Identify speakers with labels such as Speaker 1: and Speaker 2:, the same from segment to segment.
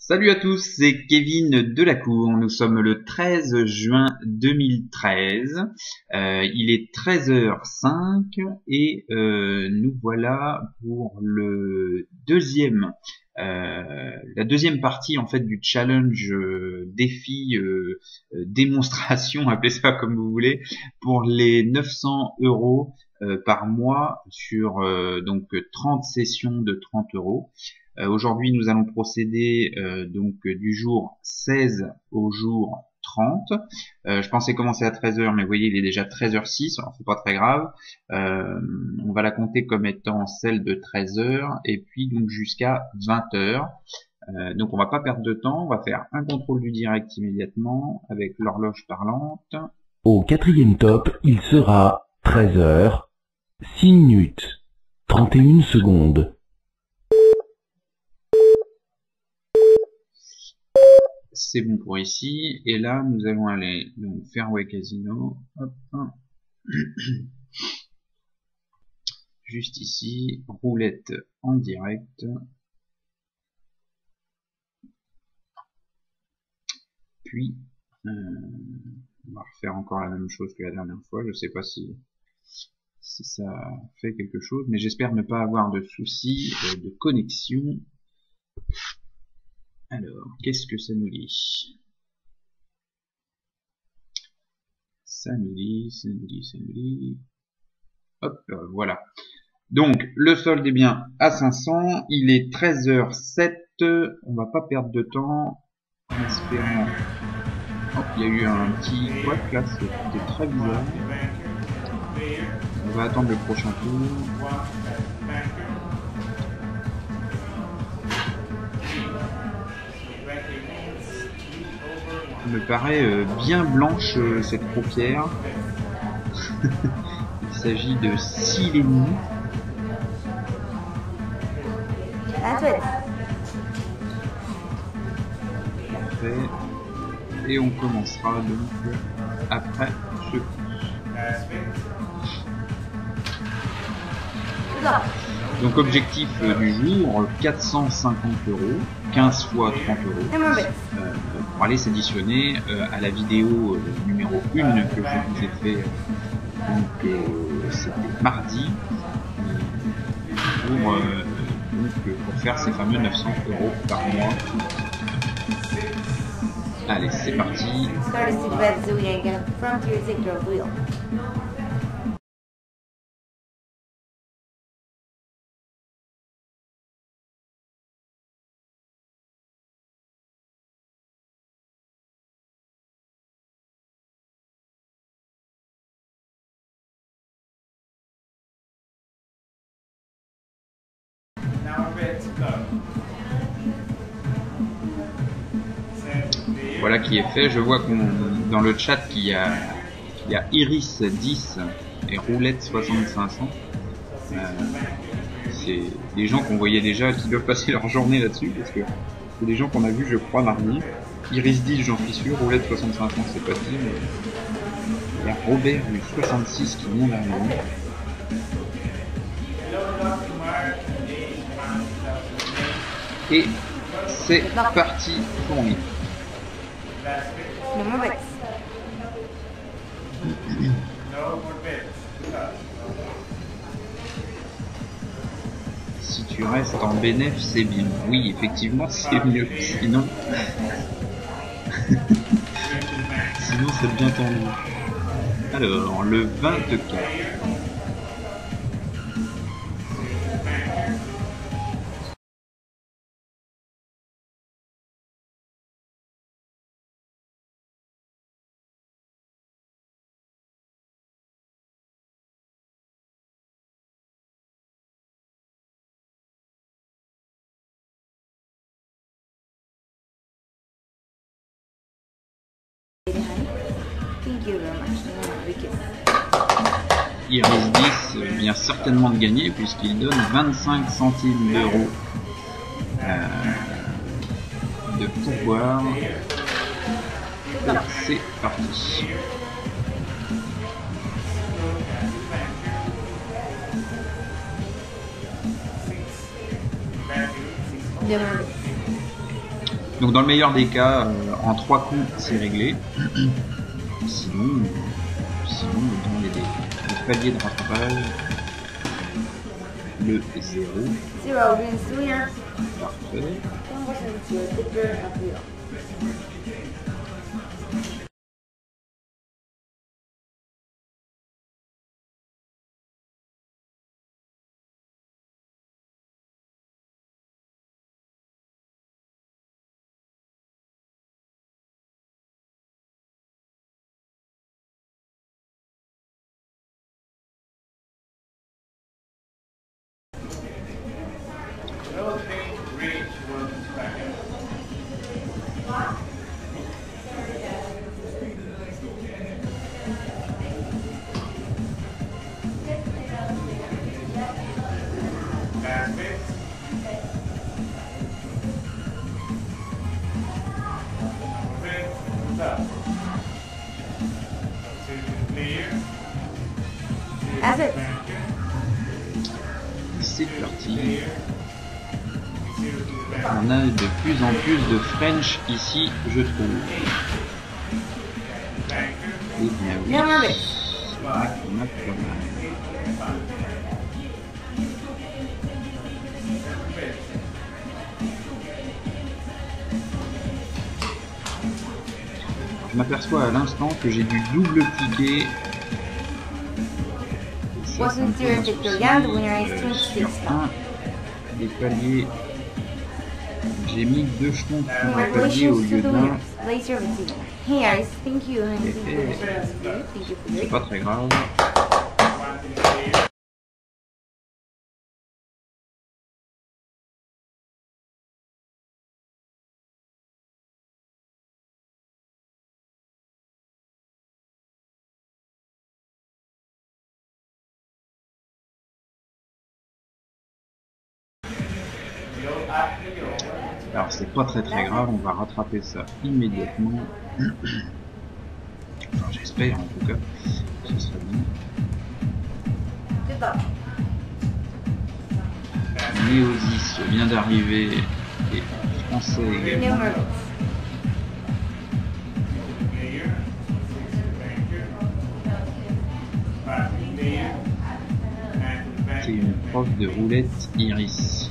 Speaker 1: Salut à tous, c'est Kevin Delacour. Nous sommes le 13 juin 2013. Il est 13h05 et nous voilà pour le la deuxième partie en fait du challenge défi démonstration, appelez ça comme vous voulez, pour les 900 € par mois sur donc 30 sessions de 30 €. Aujourd'hui, nous allons procéder du jour 16 au jour 30. Je pensais commencer à 13h, mais vous voyez, il est déjà 13h06, alors c'est pas très grave. On va la compter comme étant celle de 13h, et puis donc jusqu'à 20h. Donc on va pas perdre de temps, on va faire un contrôle du direct immédiatement avec l'horloge parlante.
Speaker 2: Au quatrième top, il sera 13h, 6 minutes, 31 secondes.
Speaker 1: C'est bon pour ici, et là nous allons aller donc Fairway Casino, hop, juste ici, roulette en direct, puis on va refaire encore la même chose que la dernière fois. Je sais pas si ça fait quelque chose, mais j'espère ne pas avoir de soucis de connexion. Alors, qu'est-ce que ça nous dit? Ça nous dit. Hop, voilà. Donc, le solde est bien à 500. Il est 13h07. On va pas perdre de temps. En espérant. Hop, il y a eu un petit couac là, c'était très bizarre. On va attendre le prochain tour. Elle me paraît bien blanche cette paupière. Il s'agit de 6,5. Parfait. Et on commencera donc après ce coup. Donc objectif du jour, 450 €, 15 fois 30 € pour aller s'additionner à la vidéo numéro 1 que je vous ai fait c'était mardi pour faire ces fameux 900 € par mois. Allez, c'est parti. Voilà qui est fait. Je vois dans le chat qu'il y a Iris 10 et Roulette 6500. C'est des gens qu'on voyait déjà qui doivent passer leur journée là-dessus, parce que c'est des gens qu'on a vus, je crois, mardi. Iris 10, j'en suis sûr. Roulette 6500, c'est pas dit, mais il y a Robert du 66 qui vient d'arriver. Et c'est parti pour lui. Si tu restes en bénéf, c'est bien. Oui, effectivement, c'est mieux. Sinon, sinon c'est bien tendu. Alors, le 24. Iris 10 vient certainement de gagner puisqu'il donne 25 centimes d'euros de pouvoir. C'est parti. Donc dans le meilleur des cas, en 3 coups c'est réglé. Sinon dans les paliers de rattrapage, le 0. Parfait. C'est parti. On a de plus en plus de French ici, je trouve. Eh bien oui. On a pas mal. Je m'aperçois à l'instant que j'ai dû double-cliquer sur un des paliers. J'ai mis 2 jetons sur un palier au lieu d'un. C'est pas très grave. Alors c'est pas très grave, on va rattraper ça immédiatement. Enfin, j'espère en tout cas, ce serait bien. Néosis vient d'arriver et français également. C'est une prof de roulette Iris.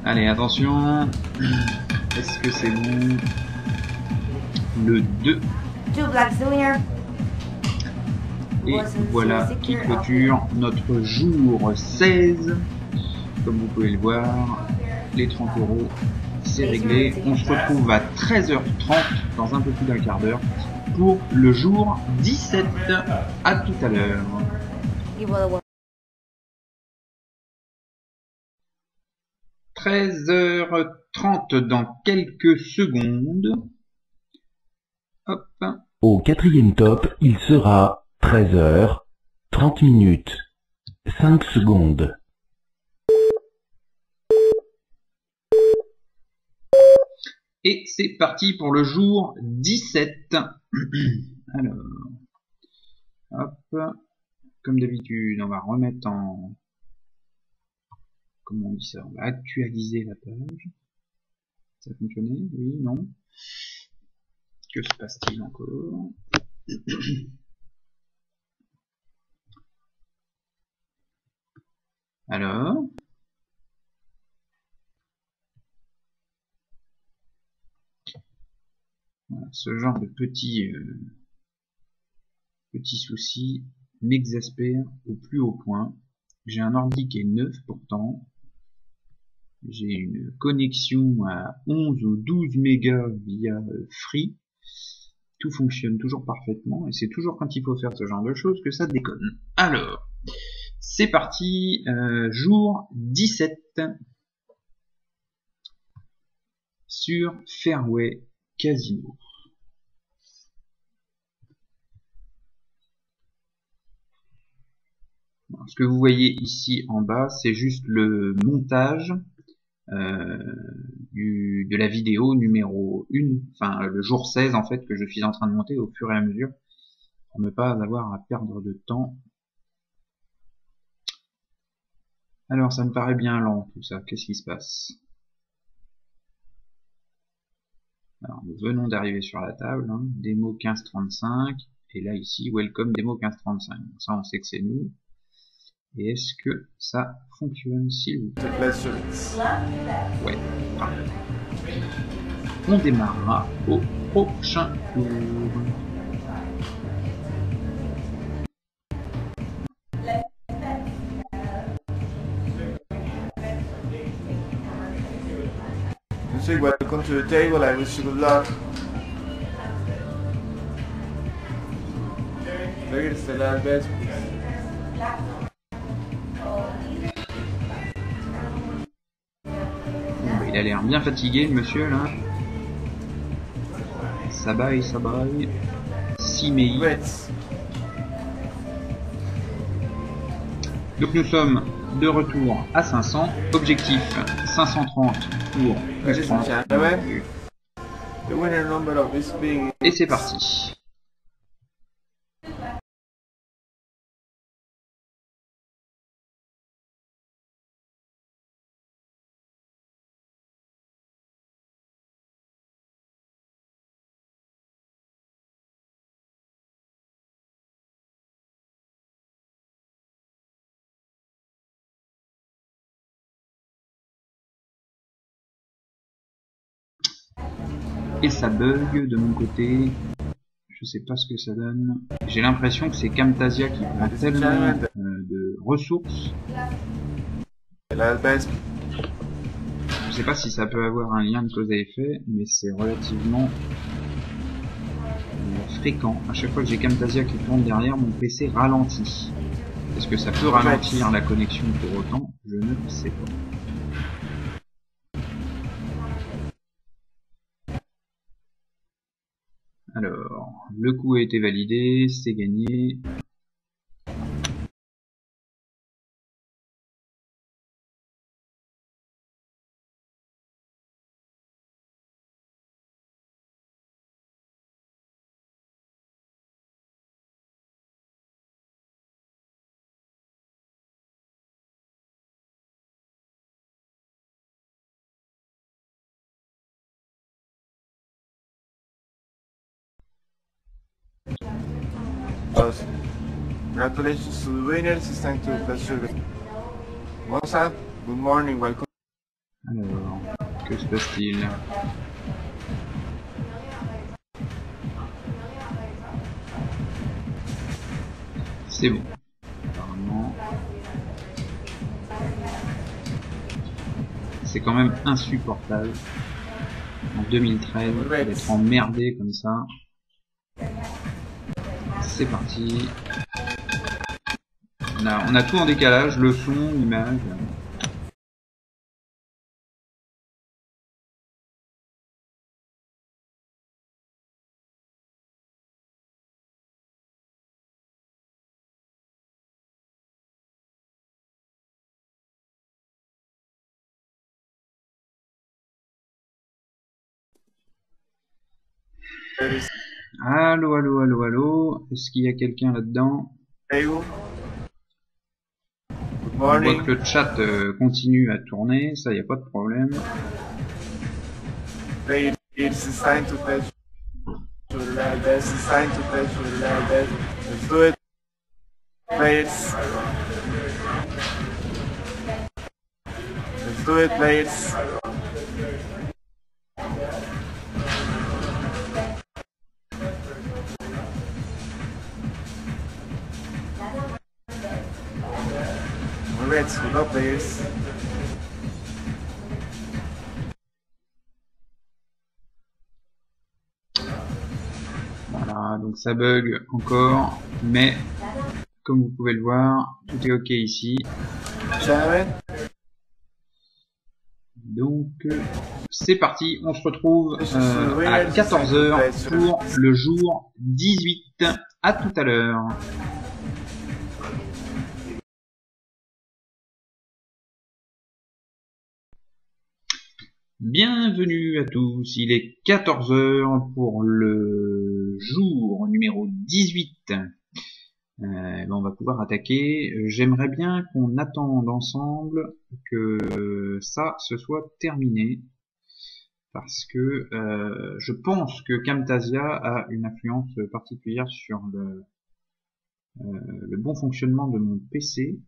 Speaker 1: Allez, attention. Est-ce que c'est bon? Le 2. Et voilà qui clôture notre jour 16. Comme vous pouvez le voir, les 30 €, c'est réglé. On se retrouve à 13h30 dans un peu plus d'un quart d'heure pour le jour 17. À tout à l'heure. 13h30 dans quelques secondes. Hop.
Speaker 2: Au 4e top, il sera 13h30, 5 secondes.
Speaker 1: Et c'est parti pour le jour 17. Alors, hop, comme d'habitude, on va remettre en... Comment on dit ça? On va actualiser la page. Ça a fonctionné? Oui, non? Que se passe-t-il encore? Alors, voilà, ce genre de petits soucis m'exaspère au plus haut point. J'ai un ordi qui est neuf pourtant. J'ai une connexion à 11 ou 12 mégas via Free. Tout fonctionne toujours parfaitement et c'est toujours quand il faut faire ce genre de choses que ça déconne. Alors, c'est parti, jour 17 sur Fairway Casino. Alors, ce que vous voyez ici en bas, c'est juste le montage de la vidéo numéro 1, enfin le jour 16 en fait, que je suis en train de monter au fur et à mesure pour ne pas avoir à perdre de temps. Alors ça me paraît bien lent tout ça, qu'est-ce qui se passe? Alors, nous venons d'arriver sur la table, hein, démo 1535, et là ici, welcome démo 1535. Donc ça, on sait que c'est nous. Et est-ce que ça fonctionne, s'il vous plaît? Ouais, parfait. On démarrera au prochain tour.
Speaker 3: Monsieur, welcome to the table. I wish you good luck. Players, the last best.
Speaker 1: Bon, il a l'air bien fatigué, le monsieur, là. Ça baille, ça baille. 6 mai.
Speaker 3: Wait.
Speaker 1: Donc nous sommes de retour à 500. Objectif 530 pour
Speaker 3: Ladies and
Speaker 1: 30.
Speaker 3: gentlemen, the winner number of this big.
Speaker 1: Et c'est parti. Et ça bug de mon côté. Je sais pas ce que ça donne. J'ai l'impression que c'est Camtasia qui prend tellement de ressources.
Speaker 3: The last best.
Speaker 1: Je sais pas si ça peut avoir un lien de cause à effet, mais c'est relativement fréquent. À chaque fois que j'ai Camtasia qui tourne derrière, mon PC ralentit. Est-ce que ça peut ralentir la connexion pour autant? Je ne sais pas. Alors, le coup a été validé, c'est gagné.
Speaker 3: Congratulations to the winners. It's time to pleasure. Monza, good morning. Welcome.
Speaker 1: Alors, que se passe-t-il? C'est bon. Apparemment. C'est quand même insupportable. En 2013, d'être emmerdé comme ça. C'est parti. On a tout en décalage, le son, l'image. Allô, allô, allô, allô. Est-ce qu'il y a quelqu'un là-dedans?
Speaker 3: Good
Speaker 1: On voit
Speaker 3: morning.
Speaker 1: que le chat continue à tourner, ça y a pas de problème.
Speaker 3: Players, it's time to pleasure. To the last best. It's time to pleasure the last best. Let's do it. Players. Let's do it, players. Congrats, good luck, players.
Speaker 1: Voilà, donc ça bug encore, mais comme vous pouvez le voir, tout est ok ici.
Speaker 3: Gentlemen,
Speaker 1: Donc c'est parti, on se retrouve à 14h pour le jour 18. À tout à l'heure. Bienvenue à tous, il est 14h pour le jour numéro 18. On va pouvoir attaquer. J'aimerais bien qu'on attende ensemble que ça se soit terminé. parce que je pense que Camtasia a une influence particulière sur le bon fonctionnement de mon PC.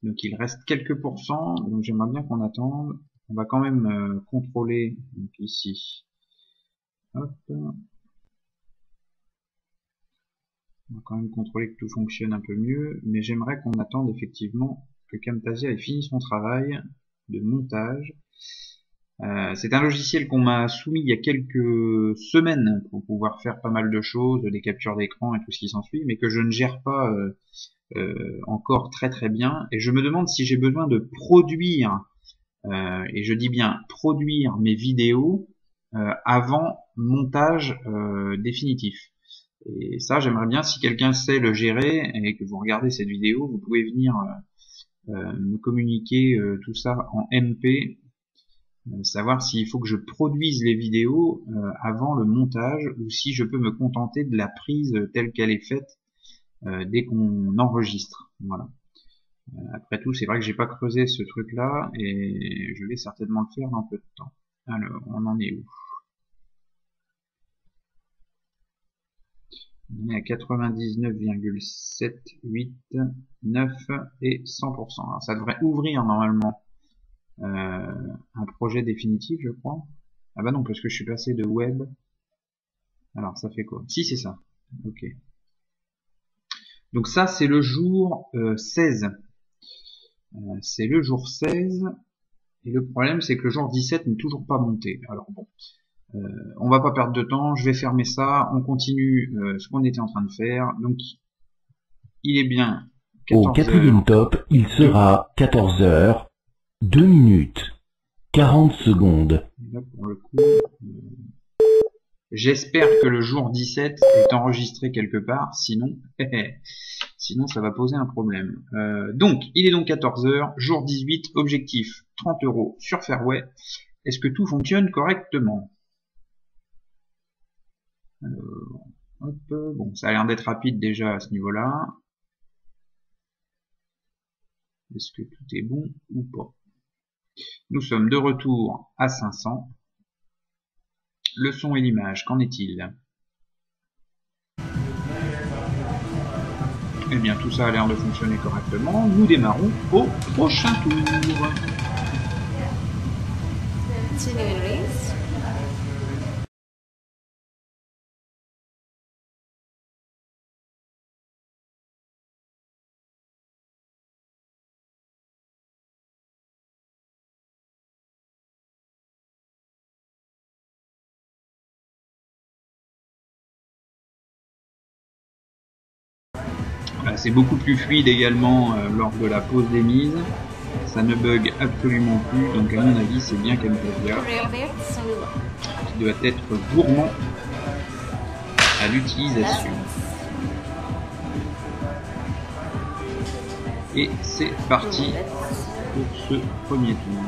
Speaker 1: Donc il reste quelques pourcents, donc j'aimerais bien qu'on attende. On va quand même contrôler, donc ici. Hop. On va quand même contrôler que tout fonctionne un peu mieux, mais j'aimerais qu'on attende effectivement que Camtasia ait fini son travail de montage. C'est un logiciel qu'on m'a soumis il y a quelques semaines pour pouvoir faire pas mal de choses, des captures d'écran et tout ce qui s'ensuit, mais que je ne gère pas encore très bien, et je me demande si j'ai besoin de produire, et je dis bien produire mes vidéos avant montage définitif. Et ça, j'aimerais bien, si quelqu'un sait le gérer et que vous regardez cette vidéo, vous pouvez venir me communiquer tout ça en MP, savoir s'il faut que je produise les vidéos avant le montage ou si je peux me contenter de la prise telle qu'elle est faite dès qu'on enregistre. Voilà. Après tout, c'est vrai que j'ai pas creusé ce truc-là et je vais certainement le faire dans peu de temps. Alors, on en est où? On est à 99,789 et 100%. Alors, ça devrait ouvrir normalement un projet définitif, je crois. Ah bah non, parce que je suis passé de web. Alors, ça fait quoi? Si, c'est ça. Ok. Donc ça, c'est le jour 16. C'est le jour 16. Et le problème, c'est que le jour 17 n'est toujours pas monté. Alors bon, on va pas perdre de temps. Je vais fermer ça. On continue ce qu'on était en train de faire. Donc, il est bien 14
Speaker 2: Au quatrième top, il sera 14 heures, 2 minutes, 40 secondes.
Speaker 1: Là, pour le coup, j'espère que le jour 17 est enregistré quelque part, sinon, sinon ça va poser un problème. Donc, il est donc 14 heures, jour 18, objectif 30 € sur Fairway. Est-ce que tout fonctionne correctement? Alors, hop, bon, ça a l'air d'être rapide déjà à ce niveau-là. Est-ce que tout est bon ou pas? Nous sommes de retour à 500. Le son et l'image, qu'en est-il? Eh bien, tout ça a l'air de fonctionner correctement. Nous démarrons au prochain tour. C'est beaucoup plus fluide également lors de la pause des mises. Ça ne bug absolument plus, donc à mon avis c'est bien Camtasia qui doit être gourmand à l'utilisation. Et c'est parti pour ce premier tour.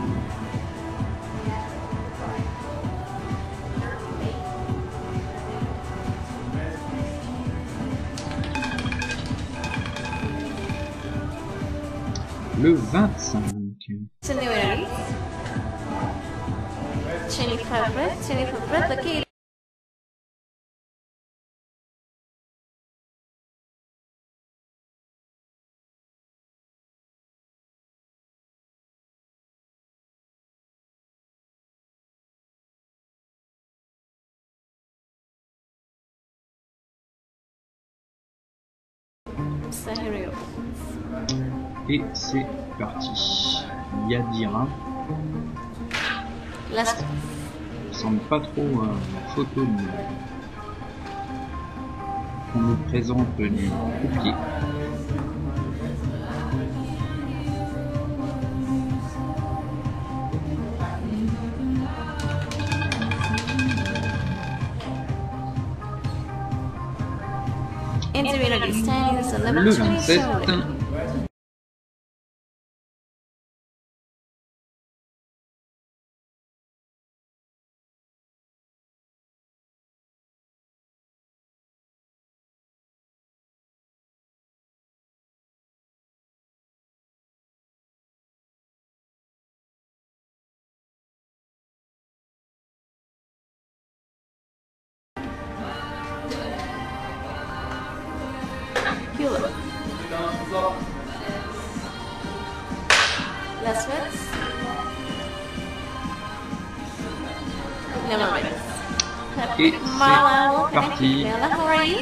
Speaker 1: Le 25. Et c'est parti. Yadira. Il semble pas trop la photo qu'on nous présente du croupier. Le 27.
Speaker 4: Last words? Never mind.
Speaker 1: Et c'est parti.
Speaker 4: Bella, how are you?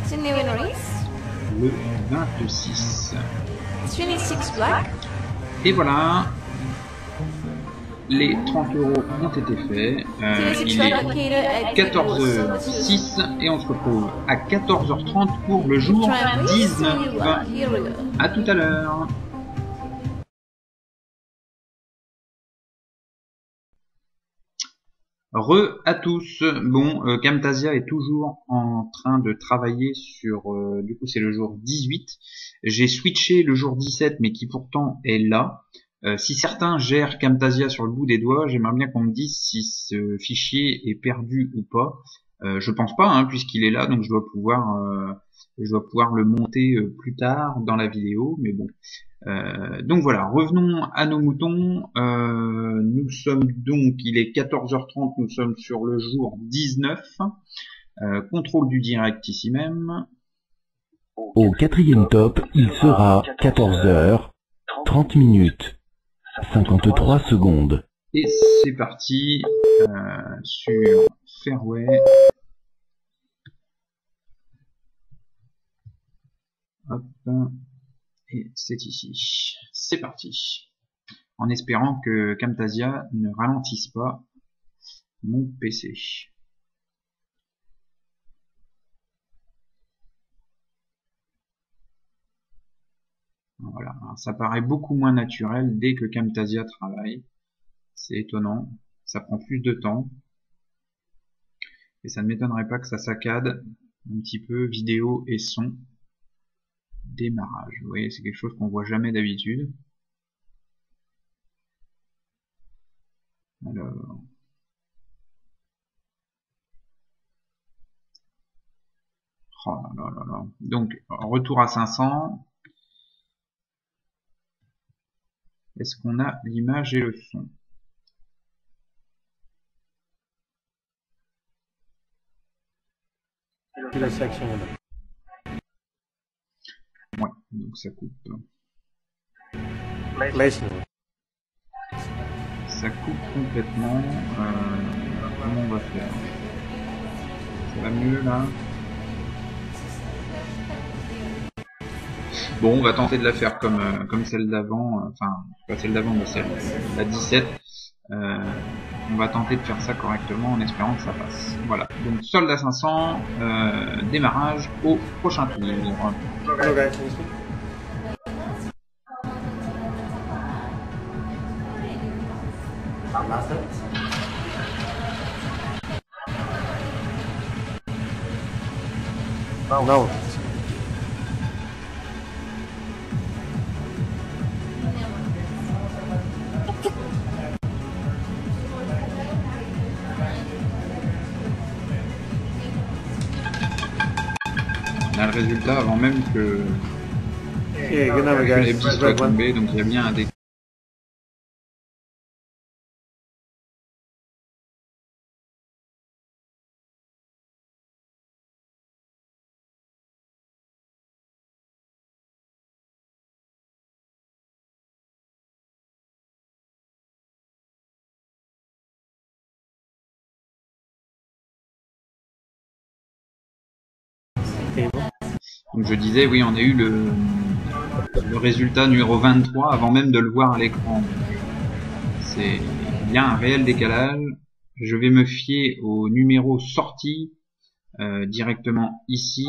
Speaker 4: The new winner is
Speaker 1: Le 26.
Speaker 4: 26 black.
Speaker 1: Et voilà. Les 30 euros ont été faits. Il est 14h06 et on se retrouve à 14h30 pour le jour 19. À tout à l'heure. Re à tous. Bon, Camtasia est toujours en train de travailler sur, du coup c'est le jour 18. J'ai switché le jour 17 mais qui pourtant est là. Si certains gèrent Camtasia sur le bout des doigts, j'aimerais bien qu'on me dise si ce fichier est perdu ou pas. Je pense pas, hein, puisqu'il est là, donc je dois pouvoir le monter plus tard dans la vidéo, mais bon. Donc voilà, revenons à nos moutons. Nous sommes donc, il est 14h30, nous sommes sur le jour 19. Contrôle du direct ici même.
Speaker 2: Au quatrième top, il sera 14h, 30 minutes, 53 secondes.
Speaker 1: Et c'est parti sur Fairway. Hop. Et c'est ici. C'est parti. En espérant que Camtasia ne ralentisse pas mon PC. Voilà, ça paraît beaucoup moins naturel dès que Camtasia travaille. C'est étonnant, ça prend plus de temps. Et ça ne m'étonnerait pas que ça saccade un petit peu vidéo et son. Démarrage, vous voyez, c'est quelque chose qu'on voit jamais d'habitude. Alors... Oh là là là là. Donc, retour à 500. Est-ce qu'on a l'image et le son? Ouais, donc ça coupe. Ça coupe complètement. Comment on va faire? Ça va mieux là? Bon, on va tenter de la faire comme celle d'avant, enfin, pas celle d'avant, mais celle la 17. On va tenter de faire ça correctement en espérant que ça passe. Voilà, donc solde à 500, démarrage au prochain tour.
Speaker 3: Non.
Speaker 1: On a le résultat avant même que les petits soient tombés, donc il y a bien un décalage. Donc je disais, oui, on a eu le résultat numéro 23 avant même de le voir à l'écran. C'est bien un réel décalage. Je vais me fier au numéro sorti directement ici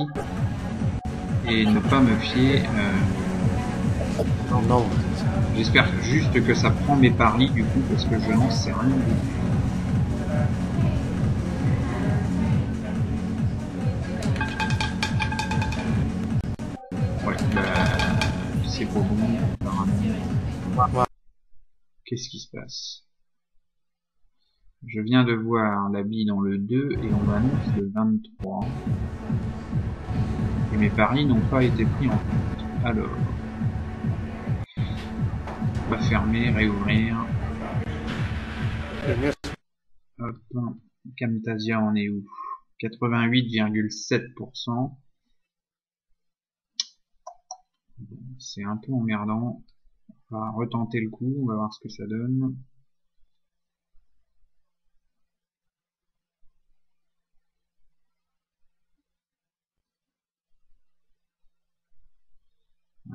Speaker 1: et ne pas me fier.
Speaker 3: Non.
Speaker 1: J'espère juste que ça prend mes paris du coup parce que je n'en sais rien du tout. Ouais, c'est pas bon, apparemment. Qu'est-ce qui se passe? Je viens de voir la bille dans le 2 et on annonce le 23. Et mes paris n'ont pas été pris en compte. Alors, on va fermer, réouvrir. Hop, Camtasia, on est où? 88,7%. Bon, c'est un peu emmerdant. On va retenter le coup, on va voir ce que ça donne.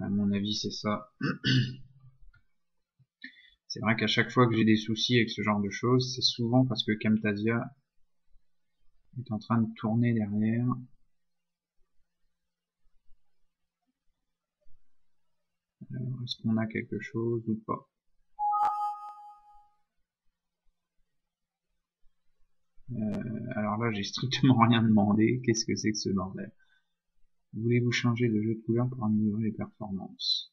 Speaker 1: À mon avis, c'est ça. C'est vrai qu'à chaque fois que j'ai des soucis avec ce genre de choses, c'est souvent parce que Camtasia est en train de tourner derrière. Alors, est-ce qu'on a quelque chose ou pas? Alors là, j'ai strictement rien demandé. Qu'est-ce que c'est que ce bordel? Voulez-vous changer de jeu de couleur pour améliorer les performances?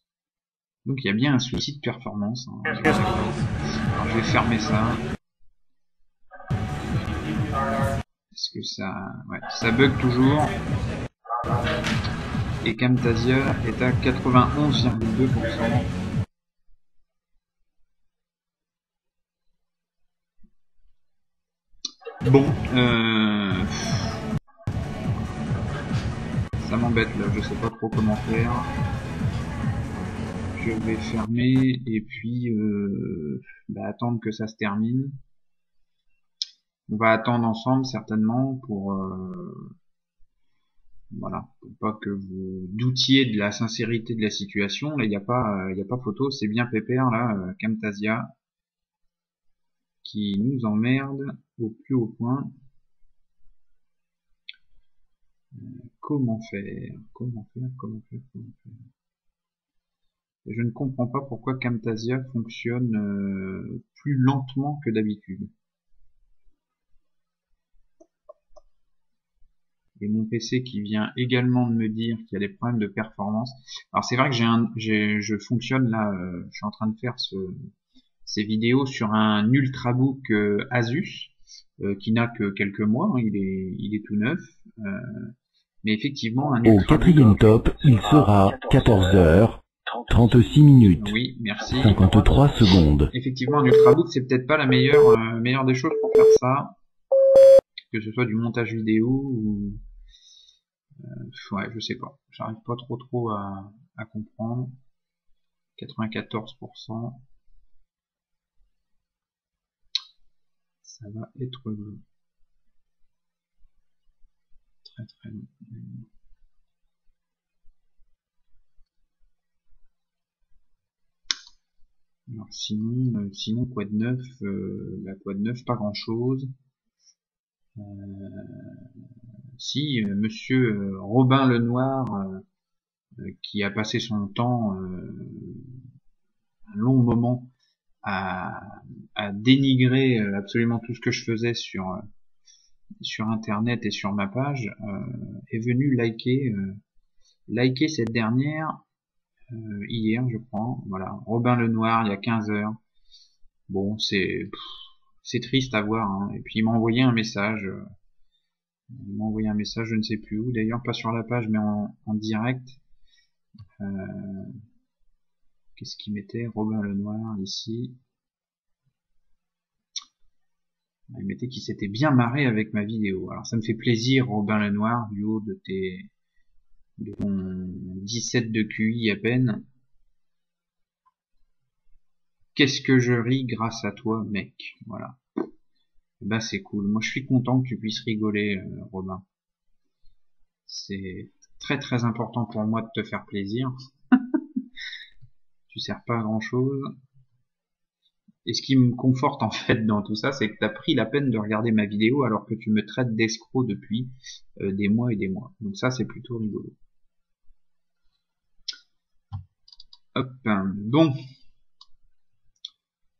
Speaker 1: Donc il y a bien un souci de performance. Hein. Alors je vais fermer ça. Est-ce que ça... Ouais, ça bug toujours. Et Camtasia est à 91,2%. Bon, ça m'embête là, je sais pas trop comment faire. Je vais fermer et puis attendre que ça se termine. On va attendre ensemble certainement pour voilà, pour pas que vous doutiez de la sincérité de la situation. Là, il n'y a pas photo, c'est bien pépère là, Camtasia qui nous emmerde au plus haut point. Comment faire? Et je ne comprends pas pourquoi Camtasia fonctionne plus lentement que d'habitude. Et mon PC qui vient également de me dire qu'il y a des problèmes de performance. Alors c'est vrai que je fonctionne là, je suis en train de faire ces vidéos sur un Ultrabook Asus qui n'a que quelques mois, hein, il est tout neuf. Mais effectivement, un
Speaker 2: Au quatrième top, il sera 14h36.
Speaker 1: Oui, merci.
Speaker 2: 53 secondes.
Speaker 1: Effectivement, un Ultrabook, c'est peut-être pas la meilleure des choses pour faire ça. Que ce soit du montage vidéo ou... ouais, je sais pas. J'arrive pas trop à comprendre. 94%. Ça va être long. Très long. Alors sinon quoi de neuf? La quoi de neuf, pas grand chose. Si monsieur Robin Lenoir qui a passé son temps un long moment à dénigrer absolument tout ce que je faisais sur internet et sur ma page est venu liker cette dernière hier je crois. Voilà, Robin Lenoir il y a 15 heures. Bon, c'est triste à voir hein. Et puis il m'a envoyé un message je ne sais plus où d'ailleurs, pas sur la page mais en direct. Qu'est-ce qu'il mettait? Robin Lenoir ici. Il mettait qu'il s'était bien marré avec ma vidéo. Alors ça me fait plaisir, Robin Lenoir, du haut de ton 17 de QI à peine. Qu'est-ce que je ris grâce à toi, mec. Voilà. Bah c'est cool. Moi je suis content que tu puisses rigoler, Robin. C'est très important pour moi de te faire plaisir. Tu sers pas à grand chose. Et ce qui me conforte en fait dans tout ça, c'est que tu as pris la peine de regarder ma vidéo alors que tu me traites d'escroc depuis des mois et des mois. Donc ça c'est plutôt rigolo. Hop, bon.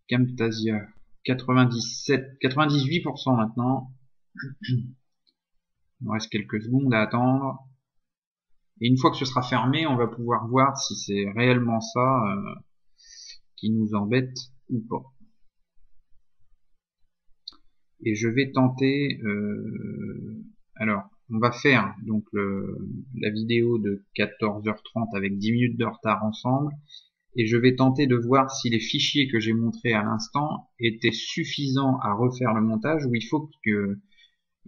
Speaker 1: Camtasia, 98% maintenant. Il nous reste quelques secondes à attendre. Et une fois que ce sera fermé, on va pouvoir voir si c'est réellement ça qui nous embête ou pas. Et je vais tenter... alors, on va faire donc la vidéo de 14h30 avec 10 minutes de retard ensemble. et je vais tenter de voir si les fichiers que j'ai montrés à l'instant étaient suffisants à refaire le montage,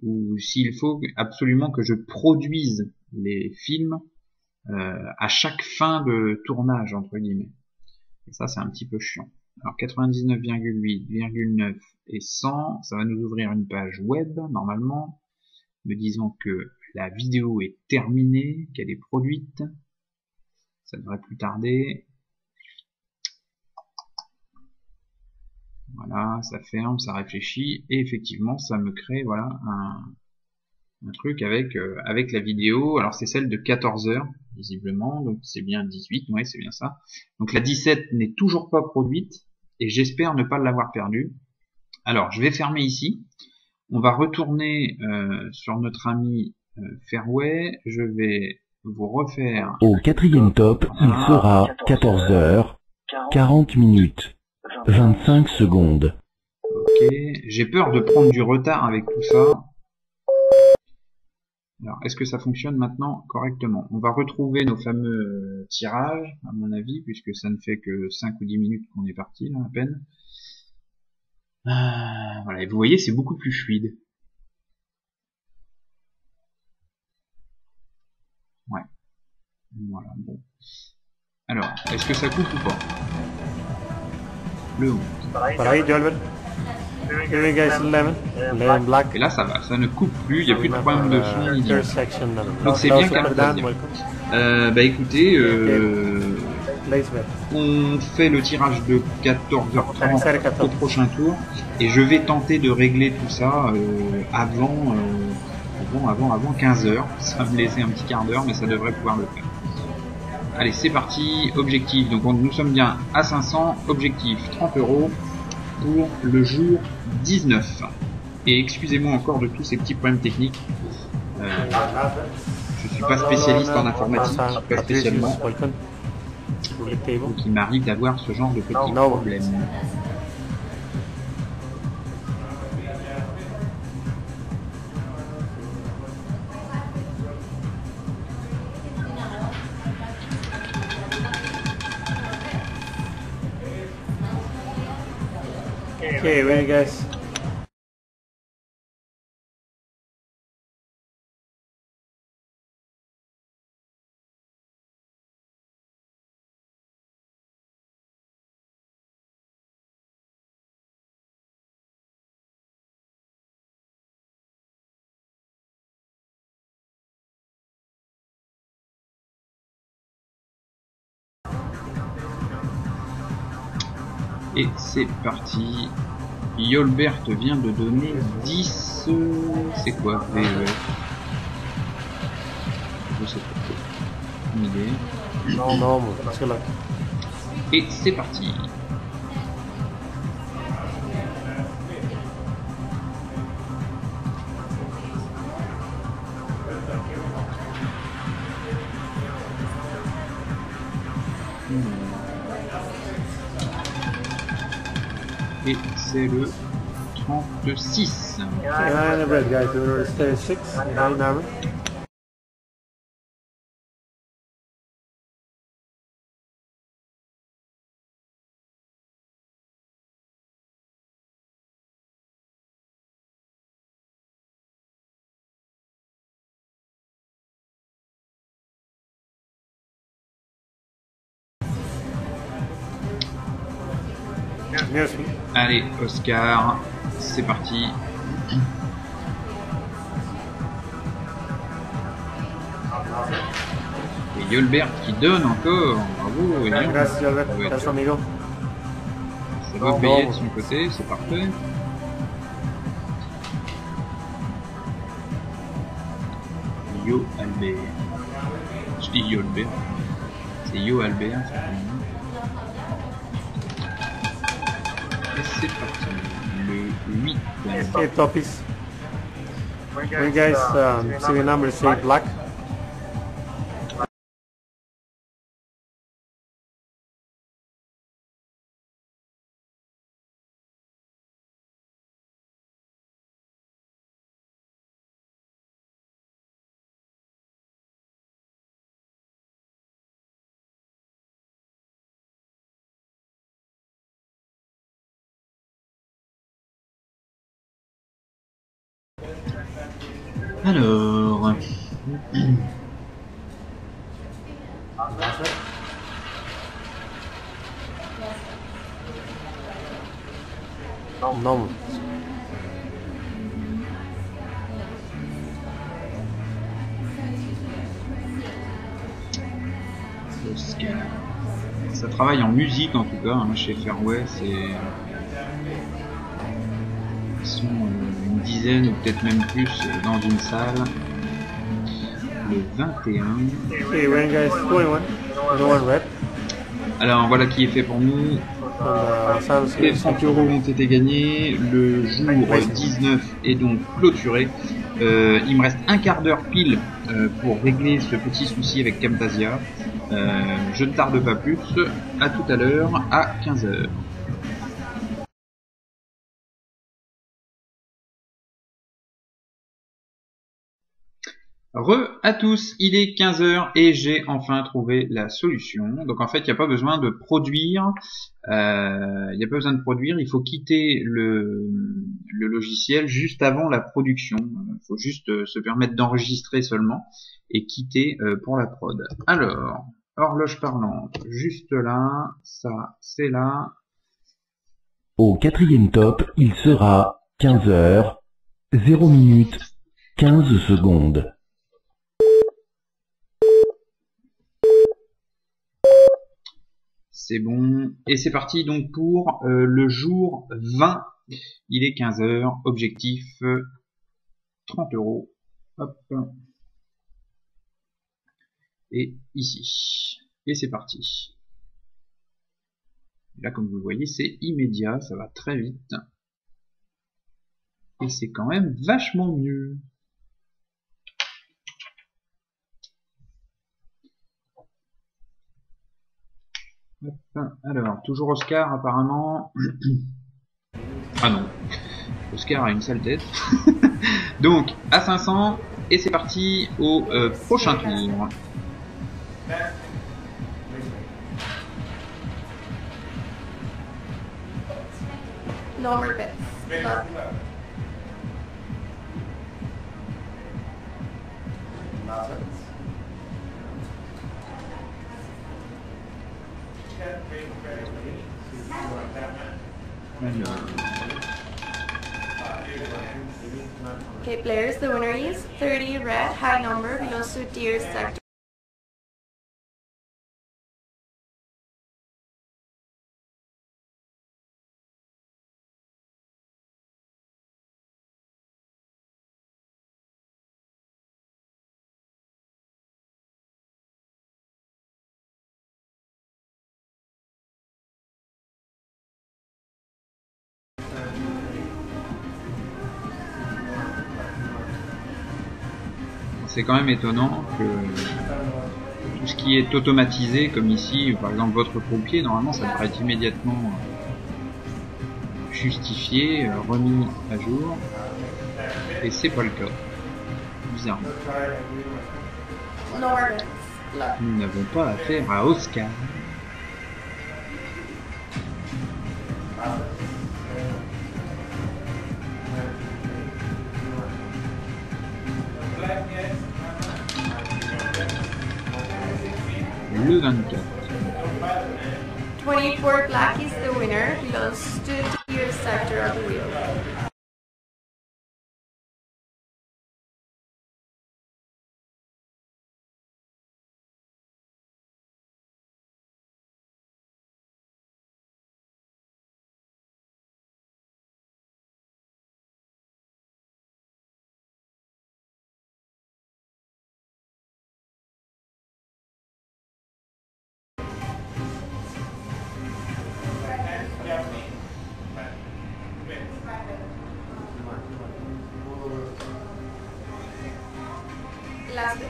Speaker 1: ou s'il faut absolument que je produise les films à chaque fin de tournage, entre guillemets. Et ça, c'est un petit peu chiant. Alors 99,8,9 et 100, ça va nous ouvrir une page web normalement, me disant que la vidéo est terminée, qu'elle est produite. Ça devrait plus tarder. Voilà, ça ferme, ça réfléchit, et effectivement, ça me crée voilà un truc avec la vidéo. Alors c'est celle de 14 heures visiblement, donc c'est bien 18, ouais, c'est bien ça. Donc la 17 n'est toujours pas produite, et j'espère ne pas l'avoir perdue. Alors je vais fermer ici. On va retourner sur notre ami Fairway. Je vais vous refaire.
Speaker 2: Au quatrième top, il sera 14 heures, 40 minutes, 25 secondes.
Speaker 1: Ok, j'ai peur de prendre du retard avec tout ça. Alors, est-ce que ça fonctionne maintenant correctement? On va retrouver nos fameux tirages, à mon avis, puisque ça ne fait que 5 ou 10 minutes qu'on est parti, là, à peine. Voilà, et vous voyez, c'est beaucoup plus fluide. Ouais. Voilà, bon. Alors, est-ce que ça coupe ou pas? Le 11.
Speaker 3: Right, Jolver. Here you guys 11 black.
Speaker 1: Et là, ça va, ça ne coupe plus, il n'y a plus de problème de son ni
Speaker 3: Third
Speaker 1: d'image.
Speaker 3: section.
Speaker 1: Donc c'est bien qu'à bah écoutez, on fait le tirage de 14h30 au prochain tour, et je vais tenter de régler tout ça avant 15h. Ça va me laisser un petit quart d'heure, mais ça devrait pouvoir le faire. Allez, c'est parti. Objectif, donc nous sommes bien à 500, objectif 30 € pour le jour 19. Et excusez-moi encore de tous ces petil problèmes techniques. Je suis pas spécialiste en informatique, pas spécialement. Donc il m'arrive d'avoir ce genre de petits problèmes.
Speaker 3: Okay, ready guys?
Speaker 1: Et c'est parti. Yolbert vient de donner 10... C'est quoi VE? Je sais pas. Une idée.
Speaker 3: Non, c'est là.
Speaker 1: Et c'est parti. Et c'est le 36.
Speaker 3: Yeah, the red guys, we were 36. Yeah, now. Merci.
Speaker 1: Allez, Oscar, c'est parti. Et Yolbert qui donne encore. Bravo.
Speaker 3: Gracias, Albert.
Speaker 1: Ouais,
Speaker 3: Gracias, amigo.
Speaker 1: ça va payer de son côté, c'est parfait. Yo Albert. Je dis Yolbert. C'est Yo Albert. Et c'est parti. Le 8.
Speaker 3: Okay, toppies. When you guys see the number say black,
Speaker 1: Alors,
Speaker 5: Non.
Speaker 1: Oscar. Ça travaille en musique en tout cas, hein, chez Fairway, c'est... Ils sont une dizaine ou peut-être même plus dans une salle. Le 21.
Speaker 5: Okay, when guys, 21. No one red.
Speaker 1: Alors voilà qui est fait pour nous.
Speaker 5: And sounds
Speaker 1: Les 30 euros ont été gagnés. Le jour 19 est donc clôturé. Il me reste un quart d'heure pile pour régler ce petit souci avec Camtasia. Je ne tarde pas plus. À tout à l'heure à 15h. Re à tous, il est 15h et j'ai enfin trouvé la solution. Donc en fait, il n'y a pas besoin de produire. Il faut quitter le logiciel juste avant la production. Il faut juste se permettre d'enregistrer seulement et quitter pour la prod. Alors, horloge parlante, juste là, ça c'est là.
Speaker 2: Au quatrième top, il sera 15h, 0 minutes, 15 secondes.
Speaker 1: C'est bon. Et c'est parti donc pour le jour 20. Il est 15h. Objectif 30 euros. Hop. Et ici. Et c'est parti. Là, comme vous le voyez, c'est immédiat. Ça va très vite. Et c'est quand même vachement mieux. Alors, toujours Oscar apparemment. Ah non, Oscar a une sale tête. Donc, à 500, et c'est parti au prochain tour.
Speaker 4: No more bets. Okay, players, the winner is 30 red, high number, below Sudir sector.
Speaker 1: C'est quand même étonnant que tout ce qui est automatisé, comme ici, par exemple votre pompier, normalement ça devrait être immédiatement justifié, remis à jour, et c'est pas le cas. Bizarrement.
Speaker 4: No more bets. Luck.
Speaker 1: Nous n'avons pas affaire à Oscar. Le 24.
Speaker 4: 24 black is the winner, below Sudir sector of the wheel. Last bit.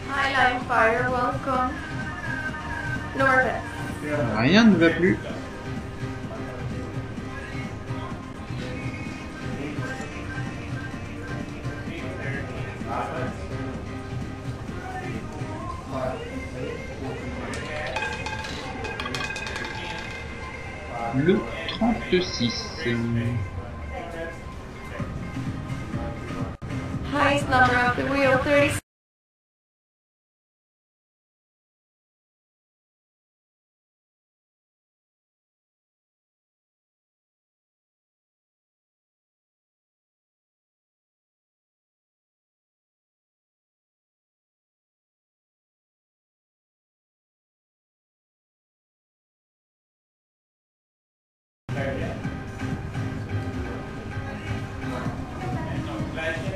Speaker 4: Hi Line Fire, welcome. No more bets.
Speaker 1: Rien ne va plus. Le 30. reste 6.
Speaker 4: Highest number of the wheel, 36.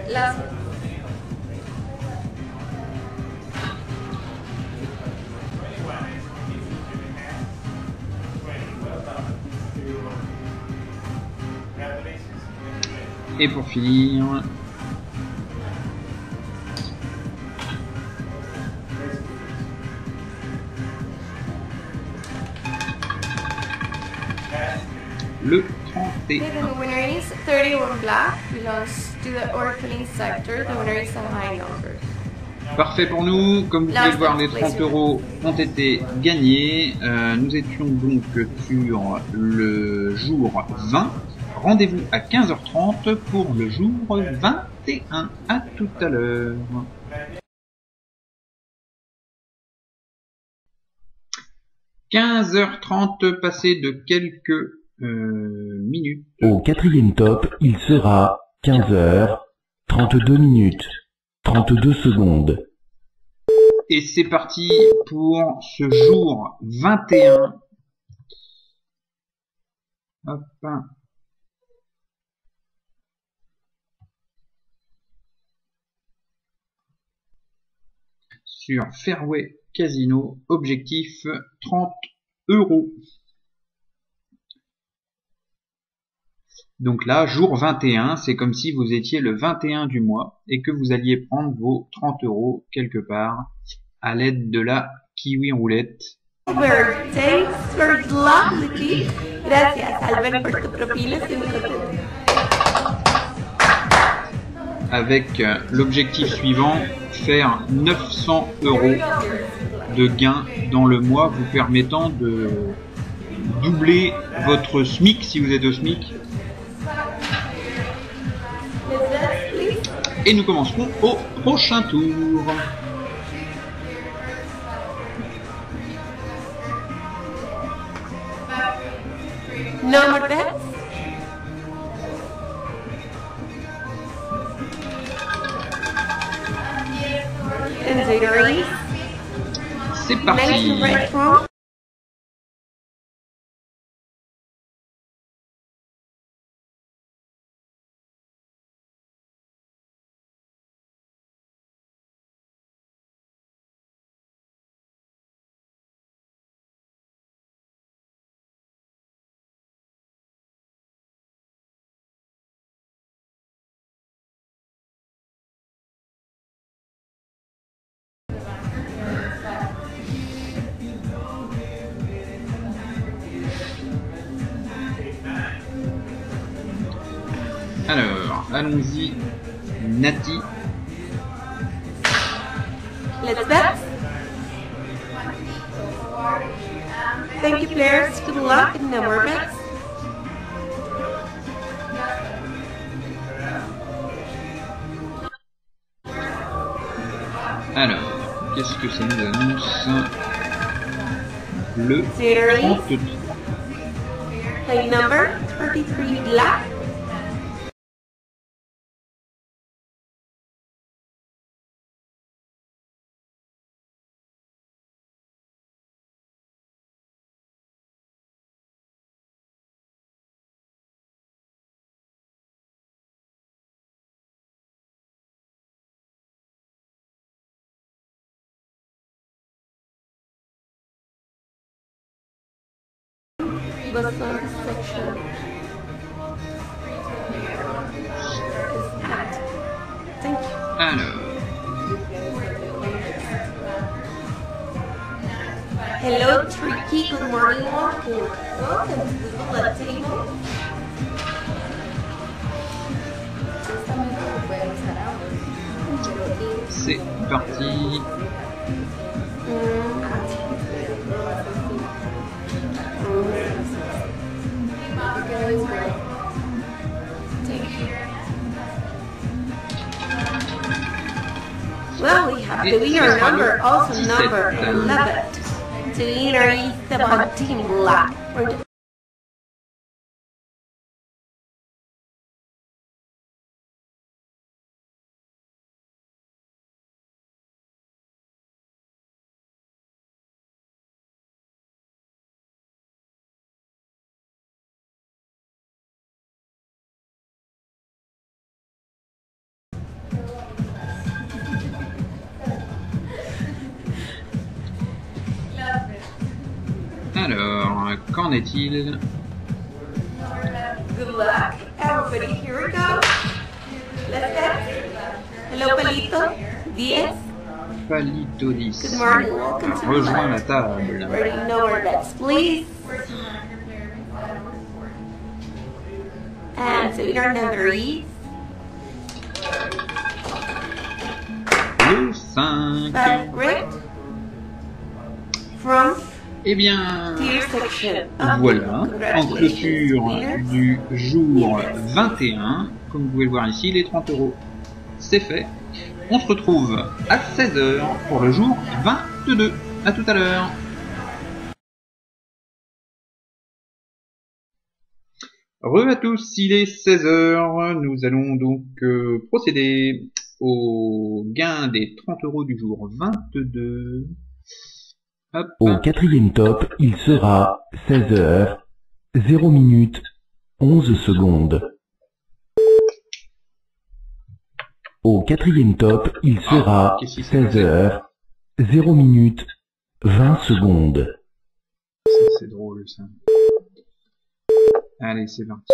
Speaker 4: Last.
Speaker 1: Et pour finir, le 31.
Speaker 4: Okay, then the winner is 31 black, belongs to the orphaning sector. The winner is a high number.
Speaker 1: Parfait pour nous. Comme vous pouvez le voir, les 30 € ont été gagnés. Nous étions donc sur le jour 20. Rendez-vous à 15h30 pour le jour 21. À tout à l'heure. « 15h30 passé de quelques minutes.
Speaker 2: Au quatrième top, il sera 15h32 32 secondes.
Speaker 1: Et c'est parti pour ce jour 21. Hop. Sur Fairway Casino, objectif 30 €. Donc là, jour 21, c'est comme si vous étiez le 21 du mois et que vous alliez prendre vos 30 € quelque part à l'aide de la kiwi roulette.
Speaker 4: Birthday, for luck, Lucky. Gracias, Albert, por tu propina. Estoy muy contenta.
Speaker 1: Avec l'objectif suivant, faire 900 € de gains dans le mois, vous permettant de doubler votre SMIC si vous êtes au SMIC. Et nous commencerons au prochain tour.
Speaker 4: No more bets. And zero.
Speaker 1: C'est
Speaker 4: Next
Speaker 1: parti.
Speaker 4: right from.
Speaker 1: Alors, allons-y, Nati.
Speaker 4: Let's bet. Thank you, players. Good luck and no more bets.
Speaker 1: Alors, qu'est-ce que ça nous annonce? Le
Speaker 4: Zero.
Speaker 1: 33.
Speaker 4: Play number 33 black. Bottom section is packed. Thank you.
Speaker 1: Alors,
Speaker 4: Hello, Tricky. Good morning, walking. Welcome to the club table.
Speaker 1: c'est parti.
Speaker 4: Well, we have the
Speaker 1: Et
Speaker 4: winner
Speaker 1: ce sera
Speaker 4: number,
Speaker 1: le
Speaker 4: also
Speaker 1: 17.
Speaker 4: number 11. The winner is 17 black. For the
Speaker 1: Alors, qu'en est-il?
Speaker 4: good luck, everybody. Here we go. Let's get. Hello, Palito. Diez.
Speaker 1: Palito 10
Speaker 4: Good morning. Welcome to the
Speaker 1: rejoint la
Speaker 4: live.
Speaker 1: table.
Speaker 4: Already know where that's, please. And the winner number is
Speaker 1: Le 5.
Speaker 4: favorite from
Speaker 1: Eh bien,
Speaker 4: tier section. Ah,
Speaker 1: voilà, en
Speaker 4: congratulations,
Speaker 1: clôture
Speaker 4: winner.
Speaker 1: du jour 21, comme vous pouvez le voir ici, les 30 €, c'est fait. On se retrouve à 16h pour le jour 22. À tout à l'heure. Re à tous, il est 16h, nous allons donc procéder au gain des 30 € du jour 22. Hop.
Speaker 2: Au quatrième top, il sera 16 heures, 0 minutes, 11 secondes. Au quatrième top, il sera
Speaker 1: qu'est-ce qui s'est
Speaker 2: 16
Speaker 1: passé?
Speaker 2: heures, 0 minutes, 20 secondes.
Speaker 1: C'est drôle ça. Allez, c'est parti.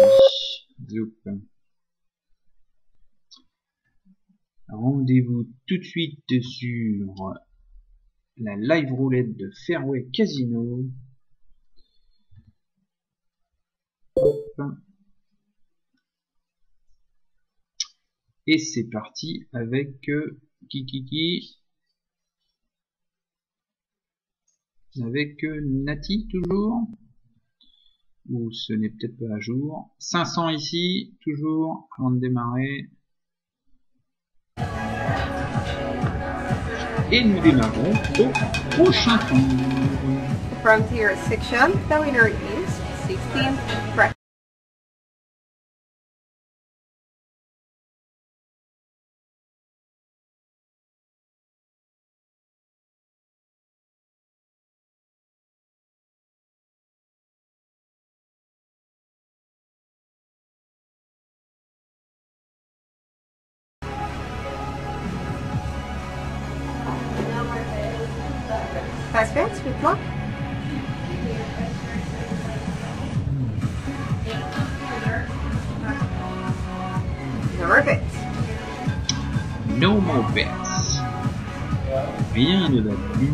Speaker 1: Zoup. Rendez-vous tout de suite sur la live roulette de Fairway Casino. Hop. Et c'est parti avec Kikiki. Avec Nati toujours. Ou ce n'est peut-être pas à jour. 500 ici, toujours, avant de démarrer. Et nous démarrons au prochain tour.
Speaker 4: From tier section, the winner is 16 black. Fast fence with luck. Number bits.
Speaker 1: No more bets. Rien ne va plus.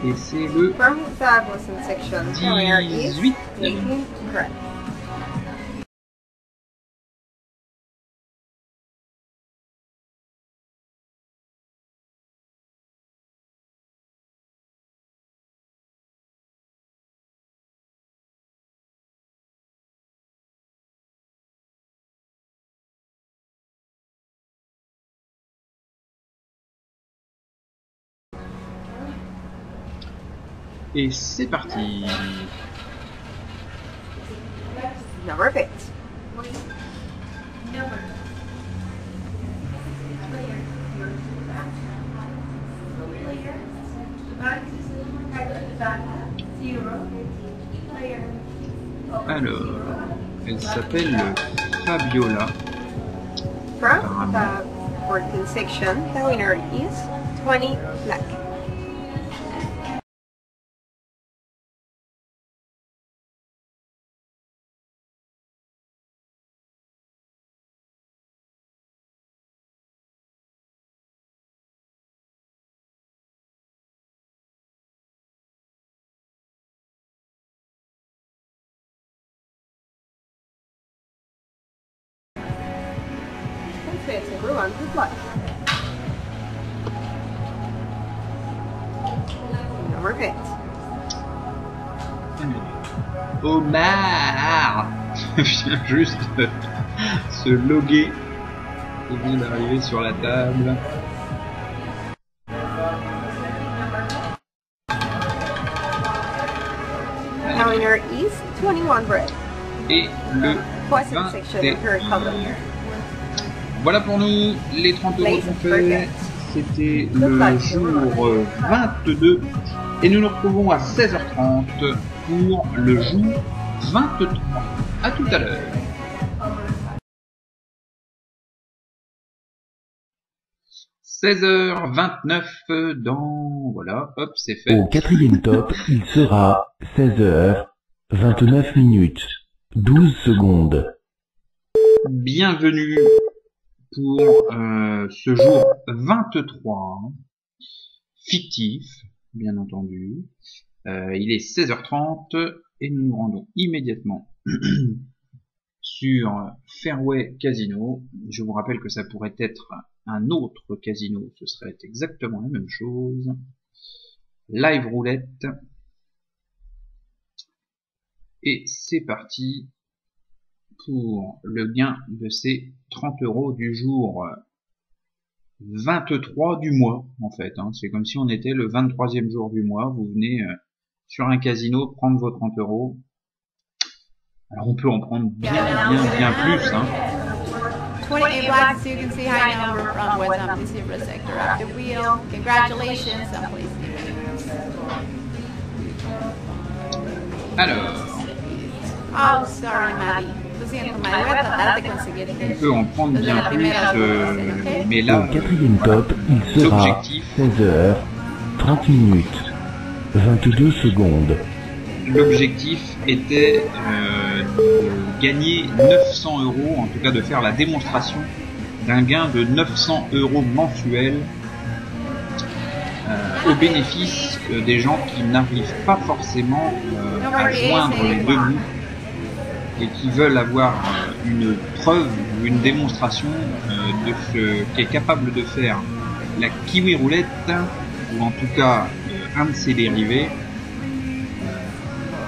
Speaker 1: Et c'est le
Speaker 4: From that was in section, the winner is
Speaker 1: 18.
Speaker 4: 18 correct.
Speaker 1: Et c'est parti.
Speaker 4: Number bits.
Speaker 1: Alors, elle s'appelle Fabiola.
Speaker 4: From the 14th section, the winner is 20 black. Fits everyone with luck. Number bits.
Speaker 1: Omar vient juste de se loguer. Il vient d'arriver sur la table.
Speaker 4: Now in your east, 21 red.
Speaker 1: Et le
Speaker 4: Question section of her color.
Speaker 1: Voilà pour nous, les 30 € qu'on fait. C'était le jour 22. Et nous nous retrouvons à 16h30 pour le jour 23. À tout à l'heure. « 16h29 dans... Voilà, hop, c'est fait.
Speaker 2: Au quatrième top, il sera 16h29 minutes 12 secondes.
Speaker 1: Bienvenue pour ce jour 23, fictif, bien entendu. Il est 16h30 et nous nous rendons immédiatement sur Fairway Casino. Je vous rappelle que ça pourrait être un autre casino, ce serait exactement la même chose. Live roulette. Et c'est parti pour le gain de ces 30 € du jour 23 du mois, en fait. Hein. C'est comme si on était le 23e jour du mois. Vous venez sur un casino prendre vos 30 €. Alors on peut en prendre bien plus. Hein.
Speaker 4: 28 black, so you can see high number from West Ham to Zebra sector up the wheel. Congratulations, and please give it.
Speaker 1: Alors,
Speaker 4: Oh, sorry, Maddie. Lo siento, Maddie. Voy a tratar de conseguir
Speaker 1: on peut en prendre bien plus, mais
Speaker 2: Au
Speaker 1: là,
Speaker 2: quatrième top, il sera
Speaker 1: l'objectif,
Speaker 2: 16h30 minutes 22 secondes.
Speaker 1: l'objectif était de gagner 900 €, en tout cas de faire la démonstration d'un gain de 900 € mensuels au bénéfice des gens qui n'arrivent pas forcément à joindre les deux bouts et qui veulent avoir une preuve ou une démonstration de ce qu'est capable de faire la kiwi roulette, ou en tout cas un de ses dérivés,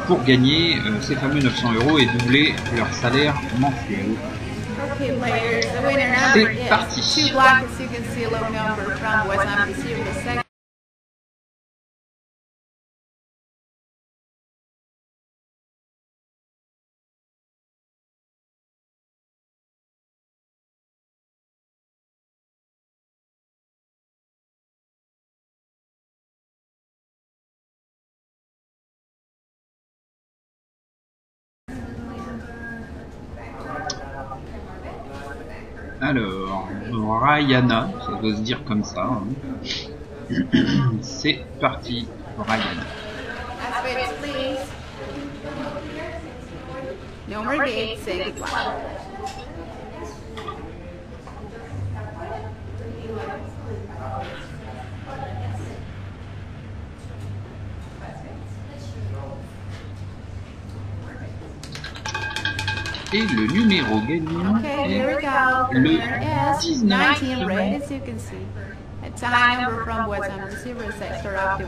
Speaker 1: pour gagner ces fameux 900 € et doubler leur salaire mensuel.
Speaker 4: Okay, players. The winner number
Speaker 1: C'est
Speaker 4: is
Speaker 1: parti.
Speaker 4: 2 black, as you can see low number from West Ham to Zebra sector.
Speaker 1: Alors, Ryana, ça doit se dire comme ça. Hein. C'est parti, Ryana.
Speaker 4: Last bits, please. Number 8, say goodbye.
Speaker 1: Et le numéro gagnant
Speaker 4: Okay, here we
Speaker 1: est
Speaker 4: go. The
Speaker 1: le
Speaker 4: winner is
Speaker 1: 19.
Speaker 4: 19 red, as you can see. It's a high number from West Ham to Zebra sector up the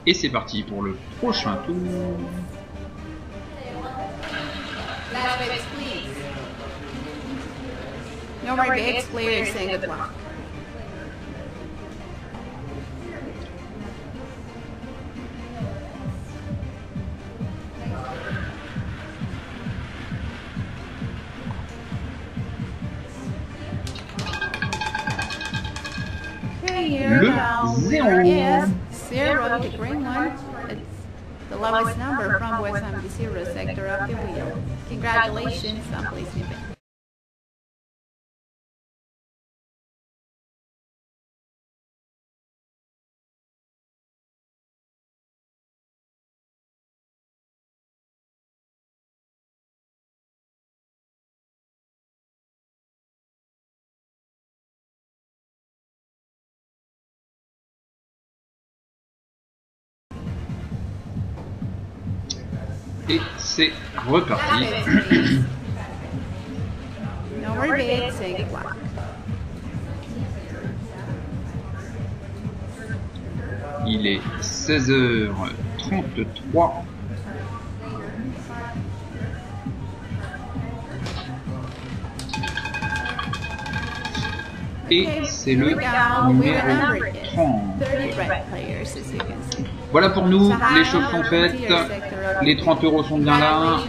Speaker 1: Et c'est parti pour le prochain tour.
Speaker 4: last bits, please. Number 8, player saying good luck. Okay, here
Speaker 1: Le
Speaker 4: now.
Speaker 1: zéro.
Speaker 4: Winner is 0, the green one. It's the lowest number from West Ham to Zebra sector up the wheel. Congratulations, and please give it.
Speaker 1: Et c'est reparti.
Speaker 4: Habits, please. No more bids, say good luck.
Speaker 1: Il est 16h33. Et c'est le numéro 30.
Speaker 4: 30 red players, as you can see.
Speaker 1: Voilà pour nous, les choses sont faites, les 30 € sont bien là,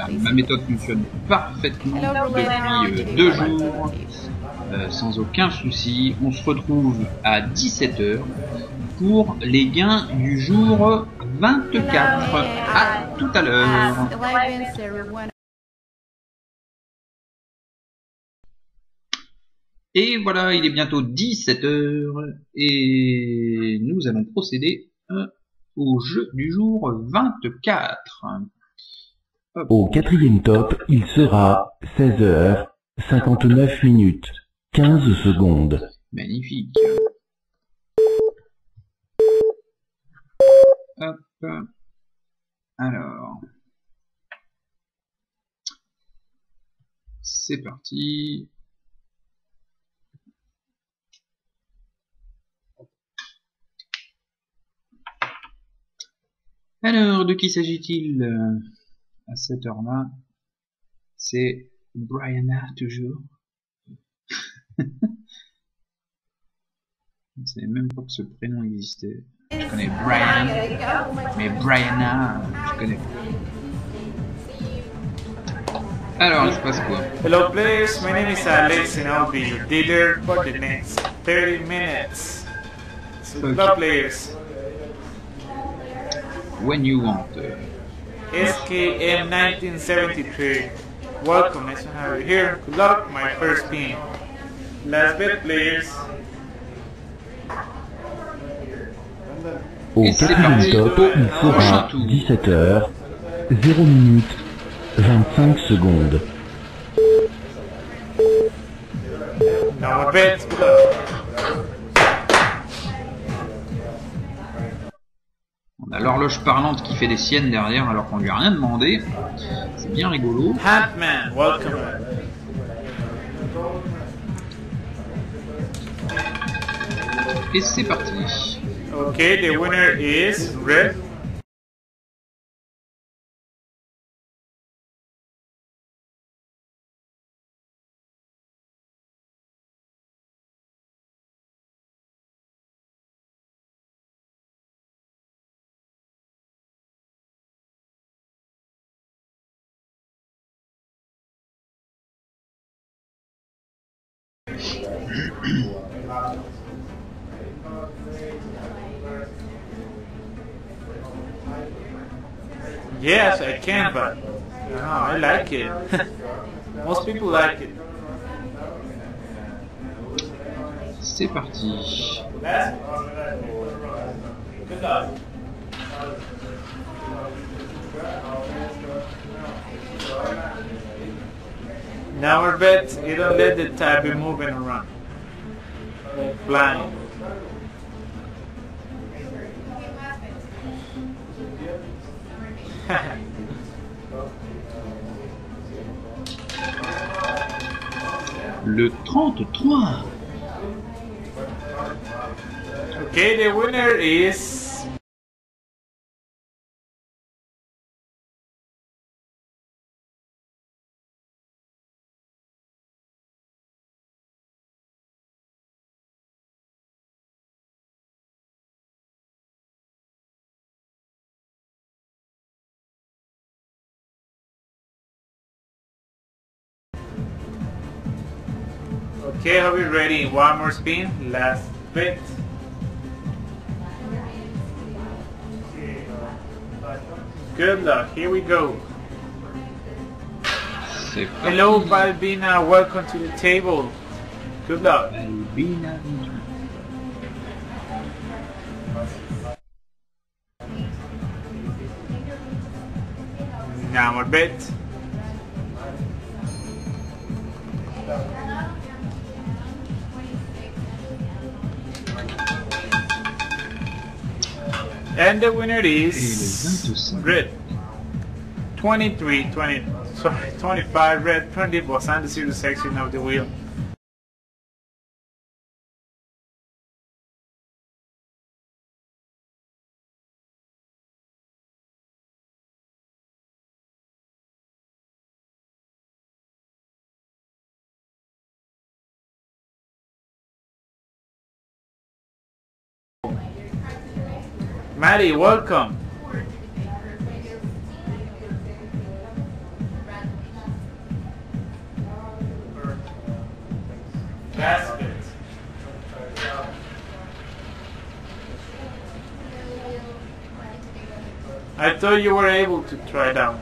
Speaker 1: ma méthode fonctionne parfaitement depuis 2 jours, sans aucun souci. On se retrouve à 17h pour les gains du jour 24. À tout à l'heure.
Speaker 4: 11:01.
Speaker 1: Et voilà, il est bientôt 17h et nous allons procéder au jeu du jour 24. Hop.
Speaker 2: Au quatrième top, il sera 16h59 15 secondes.
Speaker 1: Magnifique. Hop. Alors. C'est parti. Alors, de qui s'agit-il à cette heure-là? C'est Brianna, toujours. Je ne savais même pas que ce prénom existait. Je connais Brian, mais Brianna, je connais pas. Alors, il se passe quoi?
Speaker 3: Hello players, my name is Alex and I'll be your dealer for the next 30 minutes. So hello players,
Speaker 1: When you want.
Speaker 3: SKM 1973. Welcome, nice to have you here. Good luck, my first spin. Last bet players.
Speaker 2: Au
Speaker 1: Et c'est
Speaker 2: quatrième
Speaker 1: parti.
Speaker 2: top, il
Speaker 1: Prochain
Speaker 2: sera
Speaker 1: tour.
Speaker 2: 17h 0 25 secondes.
Speaker 3: Now more bets, good luck.
Speaker 1: On a l'horloge parlante qui fait des siennes derrière alors qu'on lui a rien demandé. C'est bien rigolo.
Speaker 3: Hatman, welcome.
Speaker 1: Et c'est parti.
Speaker 3: Okay, the winner is red. Yes, I can, but no, I like it. Most people like it.
Speaker 1: C'est parti.
Speaker 3: Good luck. Now our bet, you don't let the tide be moving around. Like blind.
Speaker 1: Le 33.
Speaker 3: Okay, the winner is okay, are we ready? One more spin, last bet. Good luck, here we go.
Speaker 1: C'est parti.
Speaker 3: Hello Balbina, welcome to the table. Good luck.
Speaker 1: Albina.
Speaker 3: Now more bet. And the winner
Speaker 1: Et le
Speaker 3: is
Speaker 1: 25.
Speaker 3: red. 23, 20, sorry, 25 red, 20 was on the zero section of the wheel. Maddie, welcome. Basket. I thought you were able to try that one.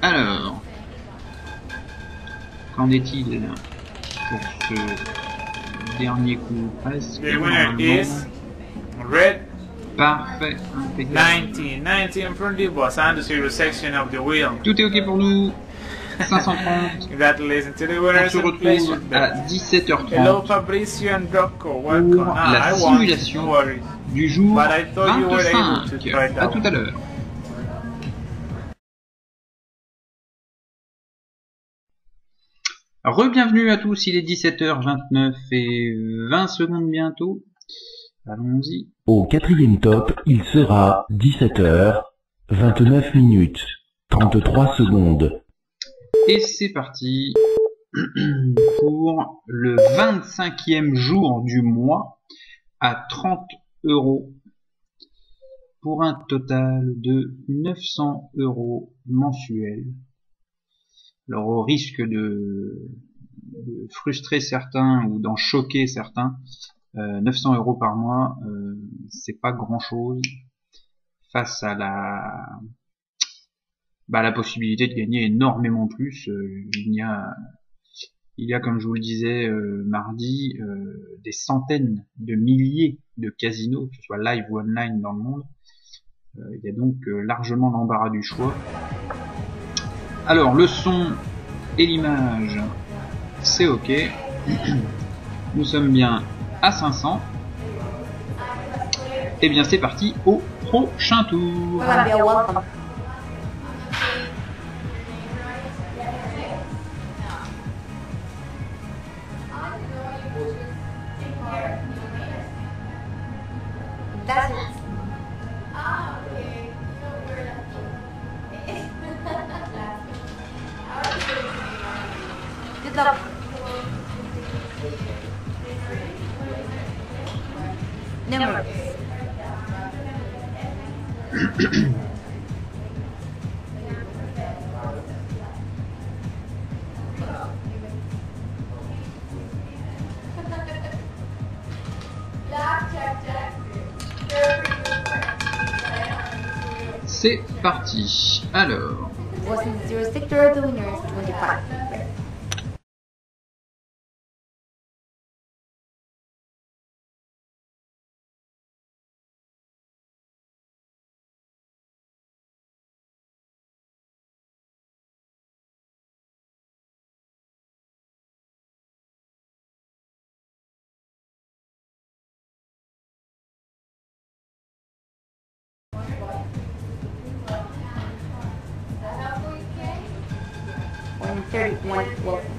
Speaker 1: Alors, qu'en est-il pour ce dernier coup presque?
Speaker 3: The winner
Speaker 1: Normalement,
Speaker 3: is red
Speaker 1: parfait, impeccable.
Speaker 3: 19 from the was on the zero section of the wheel.
Speaker 1: Tout est ok pour nous. 530.
Speaker 3: Congratulations to the
Speaker 1: On
Speaker 3: winners
Speaker 1: se
Speaker 3: and place your
Speaker 1: retrouve à
Speaker 3: bet.
Speaker 1: 17h30
Speaker 3: Hello Fabrizio and Rocco,
Speaker 1: pour
Speaker 3: welcome.
Speaker 1: la
Speaker 3: I won,
Speaker 1: simulation
Speaker 3: no worries.
Speaker 1: du jour
Speaker 3: But I thought you were able to
Speaker 1: 25.
Speaker 3: try that
Speaker 1: À tout à
Speaker 3: one.
Speaker 1: l'heure. Re-bienvenue à tous, il est 17h29 et 20 secondes bientôt. Allons-y.
Speaker 2: Au quatrième top, il sera 17h, 29 minutes, 33 secondes.
Speaker 1: Et c'est parti pour le 25e jour du mois à 30 € pour un total de 900 € mensuels. Alors au risque de frustrer certains ou d'en choquer certains, 900 € par mois, c'est pas grand chose face à la possibilité de gagner énormément plus. Il y a, comme je vous le disais mardi, des centaines de milliers de casinos, que ce soit live ou online dans le monde. Il y a donc largement l'embarras du choix. Alors le son et l'image, c'est ok. Nous sommes bien à 500. Et bien c'est parti au prochain tour.
Speaker 4: Columbia, welcome. That's it. Good luck. Numbers.
Speaker 1: C'est parti. Alors,
Speaker 4: Was in the zero sector, the winner is 25. When 31, welcome.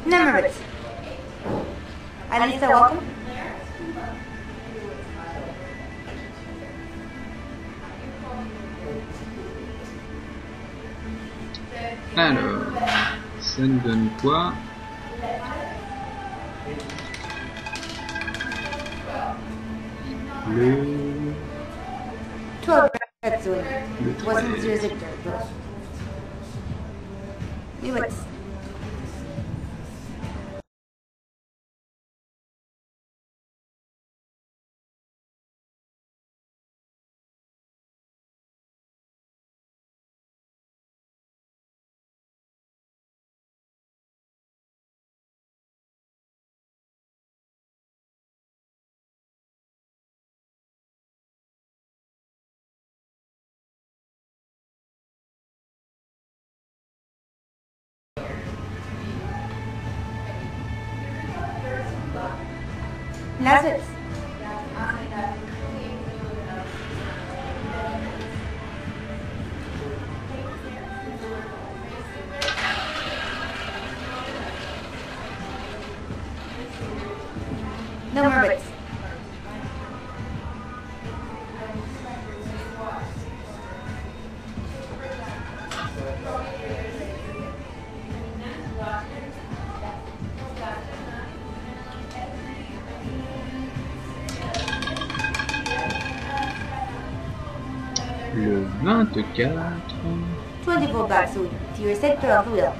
Speaker 4: Numbers. Alisa, welcome.
Speaker 1: alors, ça nous donne quoi? Le
Speaker 4: 12 red, the winner. Was in the zero sector. We wait. Last hits. No more bits.
Speaker 1: Le 24.
Speaker 4: 24 back soon to your sector of will.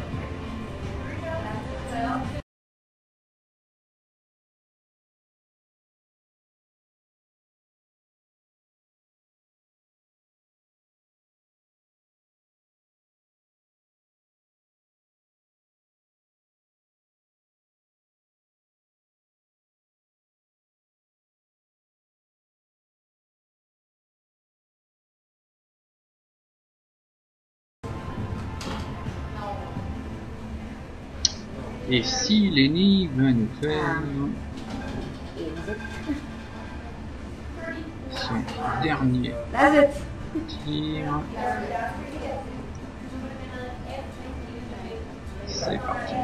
Speaker 1: Et si Lenny va nous faire son dernier
Speaker 4: That's it.
Speaker 1: tir. C'est parti.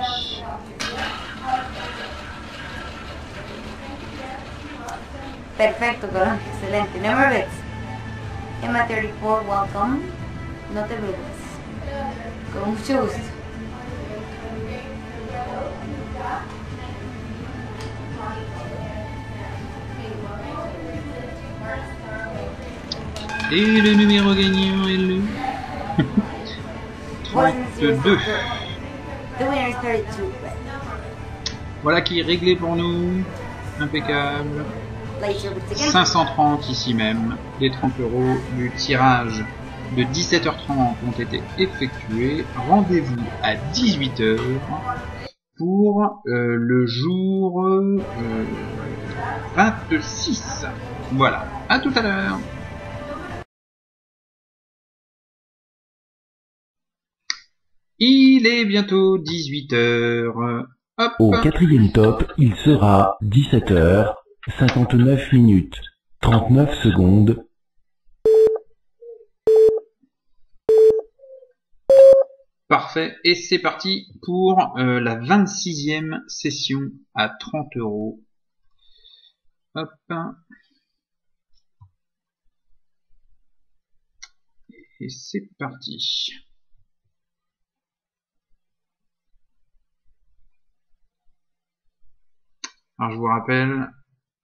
Speaker 4: Perfecto, Colón. Excelente. No more bits. Emma 34, welcome. No te preocupes. Con mucho gusto.
Speaker 1: Et le numéro gagnant est le 32.
Speaker 4: The winner is 32.
Speaker 1: Voilà qui est réglé pour nous. Impeccable.
Speaker 4: Laser bits again.
Speaker 1: 530 ici même. Les 30 € du tirage de 17h30 ont été effectués. Rendez-vous à 18h pour le jour 26. Voilà. À tout à l'heure. Il est bientôt 18h. Hop.
Speaker 2: Au quatrième top, il sera 17h, 59 minutes, 39 secondes.
Speaker 1: Parfait. Et c'est parti pour la 26e session à 30 €. Hop. Et c'est parti. Alors je vous rappelle,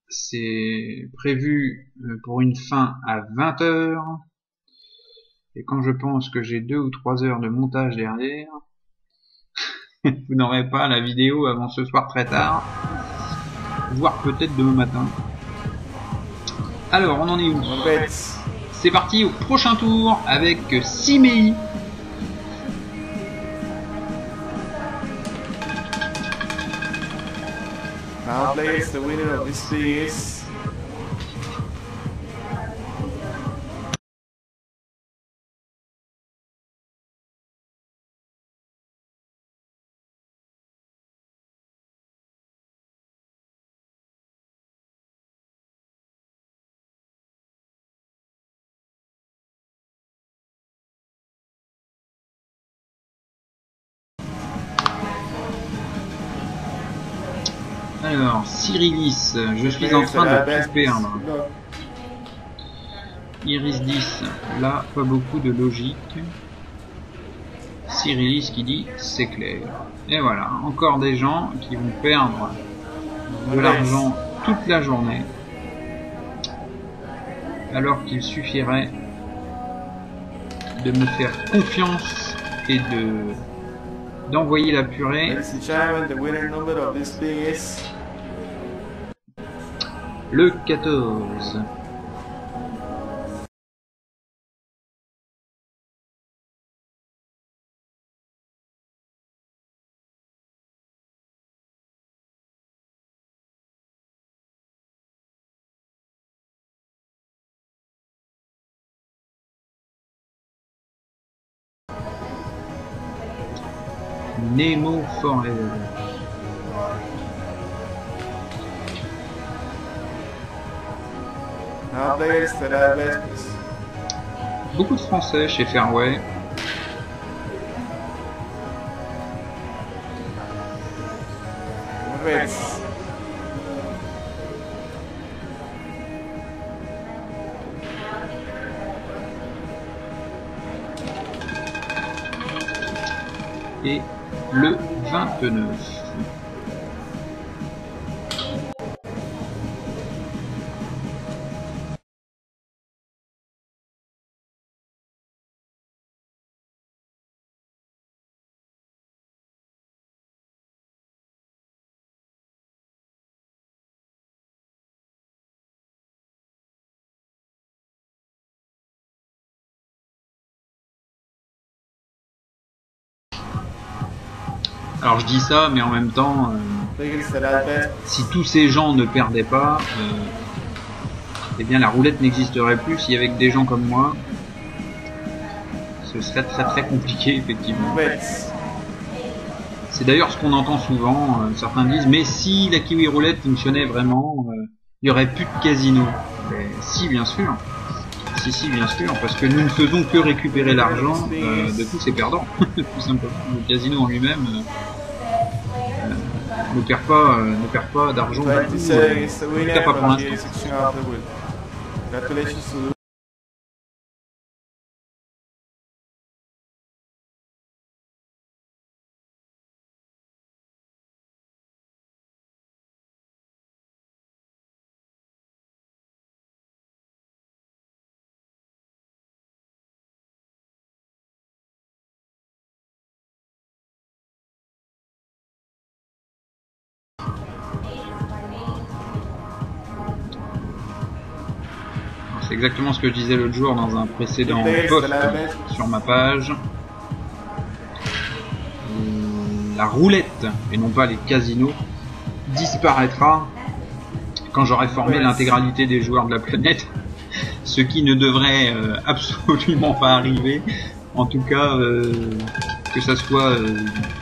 Speaker 1: c'est prévu pour une fin à 20 h. Et quand je pense que j'ai 2 ou 3 heures de montage derrière, vous n'aurez pas la vidéo avant ce soir très tard, voire peut-être demain matin. Alors on en est où? C'est parti au prochain tour avec Simei.
Speaker 3: Now players, the winner of this league is
Speaker 1: Alors, Cyrilis, je suis en train de tout perdre. Iris 10, là, pas beaucoup de logique. Cyrilis qui dit, c'est clair. Et voilà, encore des gens qui vont perdre de l'argent toute la journée. Alors qu'il suffirait de me faire confiance et d'envoyer la purée.
Speaker 3: ladies and gentlemen, the winner number of this league is
Speaker 1: Le 14. Nemo Forever.
Speaker 3: Now players that are best, please.
Speaker 1: Beaucoup de français chez Fairway.
Speaker 3: Reds.
Speaker 1: Et le 29. Alors je dis ça, mais en même temps,
Speaker 3: Players that are best.
Speaker 1: si tous ces gens ne perdaient pas, eh bien la roulette n'existerait plus. Si avec des gens comme moi, ce serait très très compliqué effectivement.
Speaker 3: Reds.
Speaker 1: C'est d'ailleurs ce qu'on entend souvent. Certains disent, mais si la Kiwi Roulette fonctionnait vraiment, il y aurait plus de casino. Mais si, bien sûr. Si, bien sûr, parce que nous ne faisons que récupérer l'argent de tous ces perdants, tout simplement. Le casino en lui-même ne perd pas d'argent du tout,
Speaker 3: 27 is the
Speaker 1: en tout
Speaker 3: winner
Speaker 1: cas pas pour
Speaker 3: from the
Speaker 1: l'instant.
Speaker 3: section of the wheel. Congratulations to
Speaker 1: C'est exactement ce que je disais l'autre jour dans un précédent
Speaker 3: the players
Speaker 1: post
Speaker 3: that are best.
Speaker 1: sur ma page. La roulette, et non pas les casinos, disparaîtra quand j'aurai formé l'intégralité des joueurs de la planète, ce qui ne devrait absolument pas arriver, en tout cas que ça soit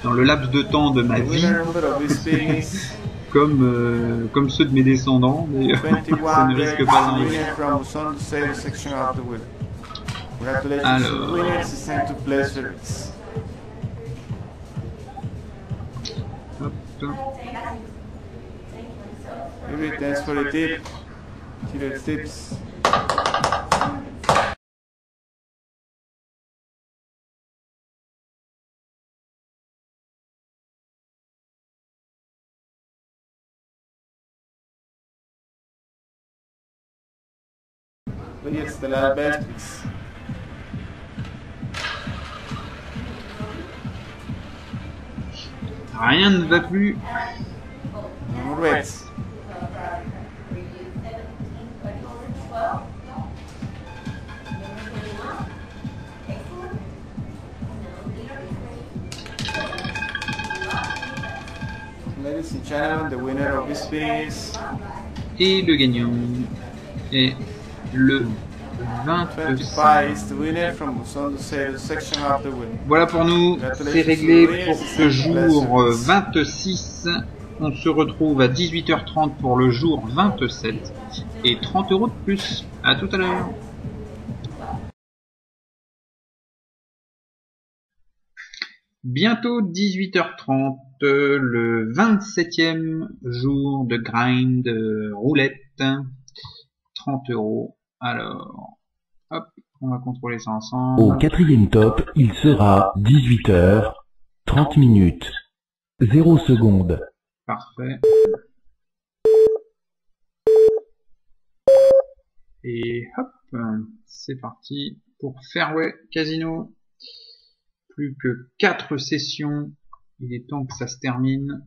Speaker 1: dans le laps de temps de ma
Speaker 3: The
Speaker 1: vie,
Speaker 3: winner number of this spin is
Speaker 1: comme ceux de mes descendants, mais ça
Speaker 3: 21.
Speaker 1: ne risque
Speaker 3: Red
Speaker 1: pas
Speaker 3: is the
Speaker 1: d'arriver.
Speaker 3: winner from Son to Sail section of the wheel. Congratulations to
Speaker 1: Alors.
Speaker 3: the winners. It's time to play service.
Speaker 1: Hop.
Speaker 3: Maybe thanks for the tip. Killer tips. Players that are best, please.
Speaker 1: Rien ne va plus.
Speaker 3: Reds. Ladies and gentlemen, the winner of this spin is
Speaker 1: Et le gagnant est le
Speaker 3: 25
Speaker 1: 25.
Speaker 3: is the winner from Son to Sail section of the wheel.
Speaker 1: Voilà pour nous, c'est réglé pour ce jour 26. On se retrouve à 18h30 pour le jour 27 et 30 € de plus. À tout à l'heure. Bientôt 18h30, le 27e jour de grind roulette. 30 €. Alors, hop, on va contrôler ça ensemble.
Speaker 2: Au quatrième top, il sera 18h, 30 minutes, 0 secondes.
Speaker 1: Parfait. Et hop, c'est parti pour Fairway Casino. Plus que 4 sessions. Il est temps que ça se termine.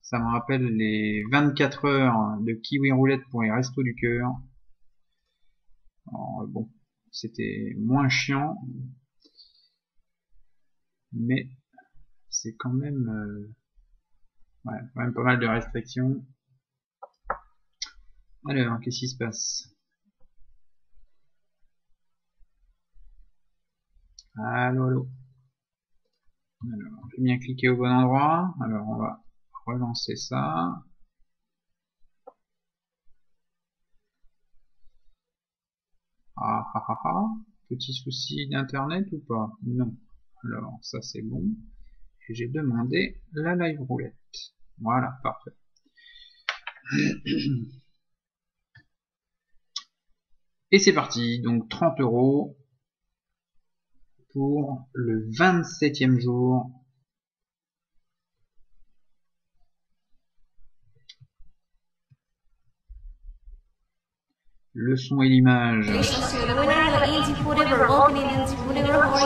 Speaker 1: Ça me rappelle les 24 heures de Kiwi Roulette pour les Restos du Cœur. Alors, bon, c'était moins chiant. Mais c'est quand même... ouais, quand même pas mal de restrictions. Alors, qu'est-ce qui se passe? Allô, allô. Alors, j'ai bien cliqué au bon endroit. Alors, on va relancer ça. Ah ah ah ah. Petit souci d'internet ou pas? Non. Alors ça c'est bon. Et j'ai demandé la live roulette. Voilà, parfait. Et c'est parti. Donc 30 € pour le 27e jour. Le son et l'image, ça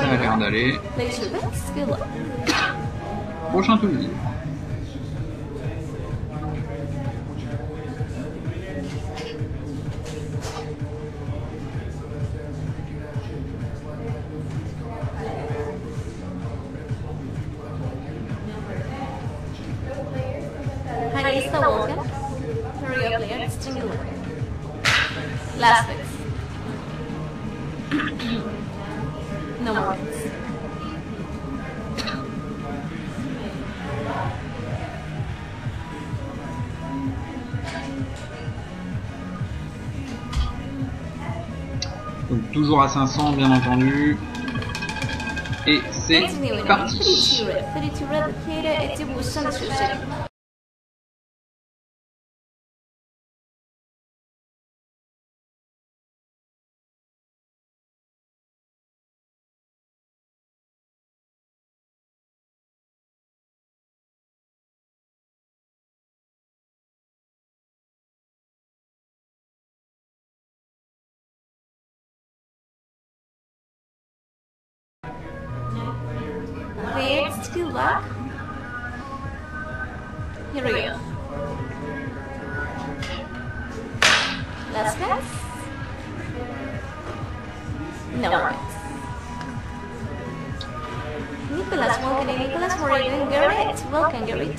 Speaker 1: a l'air d'aller. Prochain tour.
Speaker 4: Last fix. No more fix.
Speaker 1: Donc toujours à 500 bien entendu. Et c'est parti.
Speaker 4: 32 red located at distribution description. It's too luck. Here we go. Last pass. No worries. Nicholas, welcome in. Nicholas, how are you doing? Garrett, welcome, Garrett.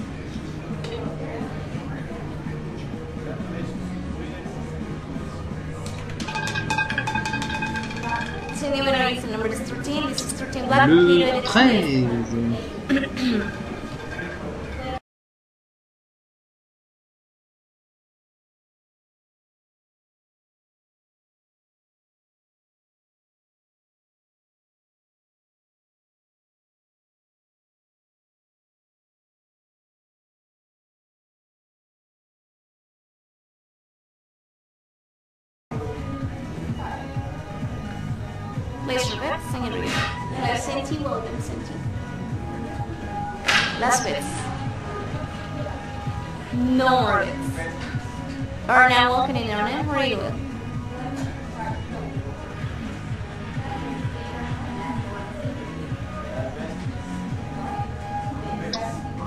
Speaker 4: So the winner is number 13. This is 13 black.
Speaker 1: Le 13.
Speaker 4: Place your bets, and here we go. Hello, Senti, welcome, Senti. Last bets. No more bets. Arna, welcome in, Arna. How are you doing?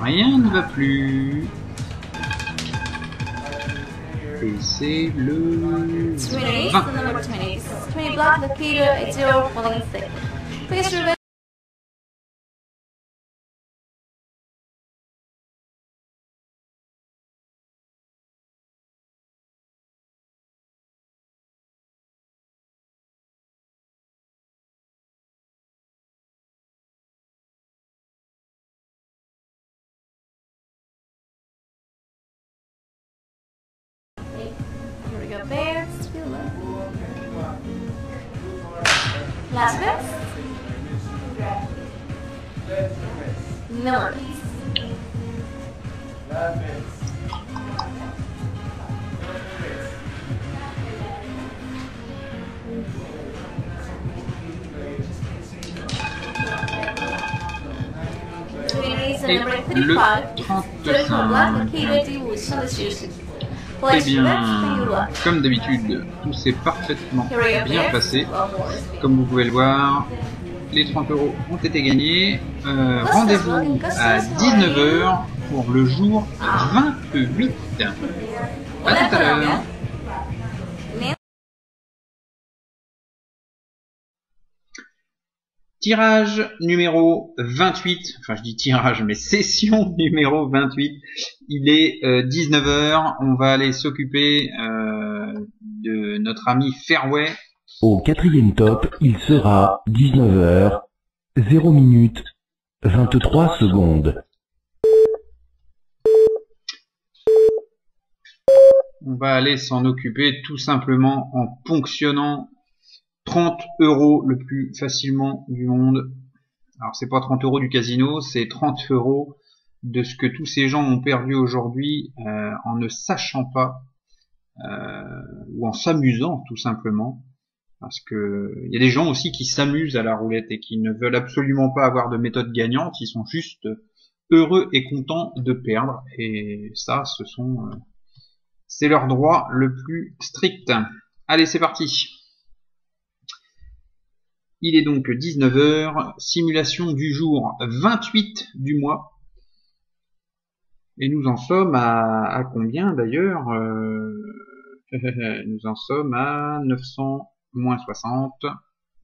Speaker 1: Rien ne va plus. Et c'est le
Speaker 4: 20,
Speaker 1: 20.
Speaker 4: the number 20. This is 20 black, located at 0, falling 6. Place your bets. Here we go, bears. Feel love. Last bets. No more bets.
Speaker 1: Et le 35. Eh bien, comme d'habitude, tout s'est parfaitement bien passé. Comme vous pouvez le voir, les 30 € ont été gagnés. Rendez-vous à 19 h pour le jour 28. À tout à l'heure. Tirage numéro 28, enfin je dis tirage mais session numéro 28, il est 19 h, on va aller s'occuper de notre ami Fairway.
Speaker 2: Au quatrième top, il sera 19 h, 0 minutes, 23 secondes.
Speaker 1: On va aller s'en occuper tout simplement en ponctionnant 30 € le plus facilement du monde. Alors c'est pas 30 € du casino, c'est 30 € de ce que tous ces gens ont perdu aujourd'hui en ne sachant pas ou en s'amusant tout simplement. Parce que il y a des gens aussi qui s'amusent à la roulette et qui ne veulent absolument pas avoir de méthode gagnante, ils sont juste heureux et contents de perdre. Et ça, c'est leur droit le plus strict. Allez, c'est parti. Il est donc 19 h, simulation du jour 28 du mois. Et nous en sommes à combien d'ailleurs Nous en sommes à 900 moins 60.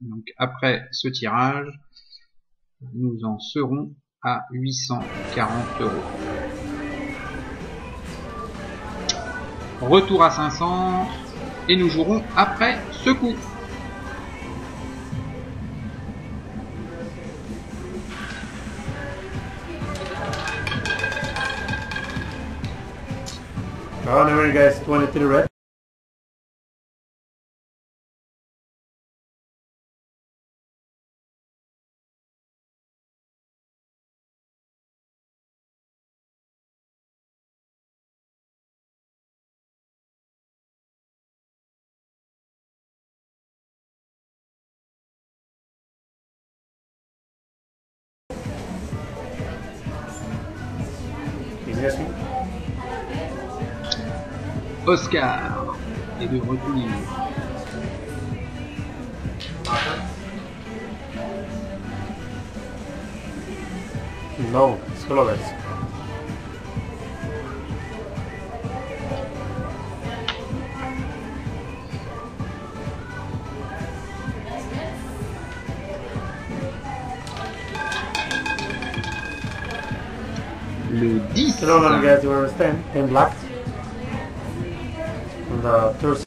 Speaker 1: Donc après ce tirage, nous en serons à 840 €. Retour à 500 et nous jouerons après ce coup.
Speaker 5: Oh, no, guys, 23 red.
Speaker 1: Oscar est de retour.
Speaker 5: No, solo ves.
Speaker 1: Le 10.
Speaker 5: Hello, guys, you understand? In black. On the third.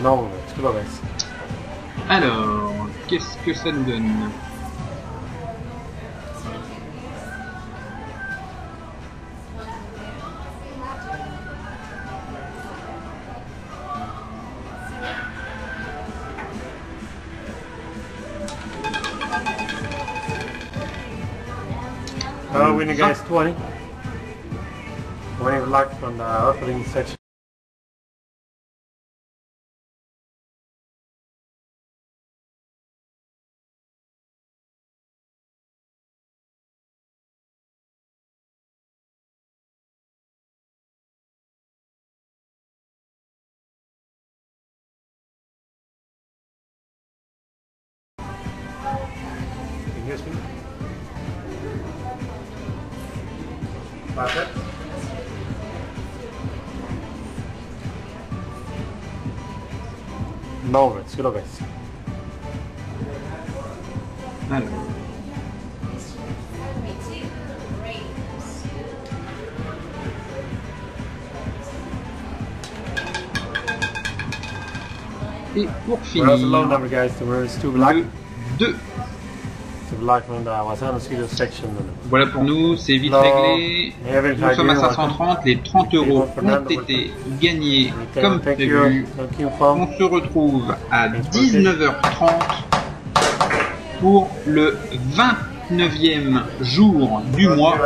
Speaker 5: No, solo ves.
Speaker 1: Alors, qu'est-ce que ça nous donne?
Speaker 5: Winning guys 20. Winning black on the opening section. No, solo ves.
Speaker 1: Alors. Et pour finir,
Speaker 5: Well, that's a low number, guys. So it's two black.
Speaker 1: le 2.
Speaker 5: Two black on the Wasano Studio section.
Speaker 1: Voilà pour nous, c'est vite
Speaker 5: No,
Speaker 1: réglé.
Speaker 5: haven't
Speaker 1: Nous sommes à
Speaker 5: had
Speaker 1: 530, les 30 € ont été gagnés comme prévu. On se retrouve à 19h30 pour le 29e jour du mois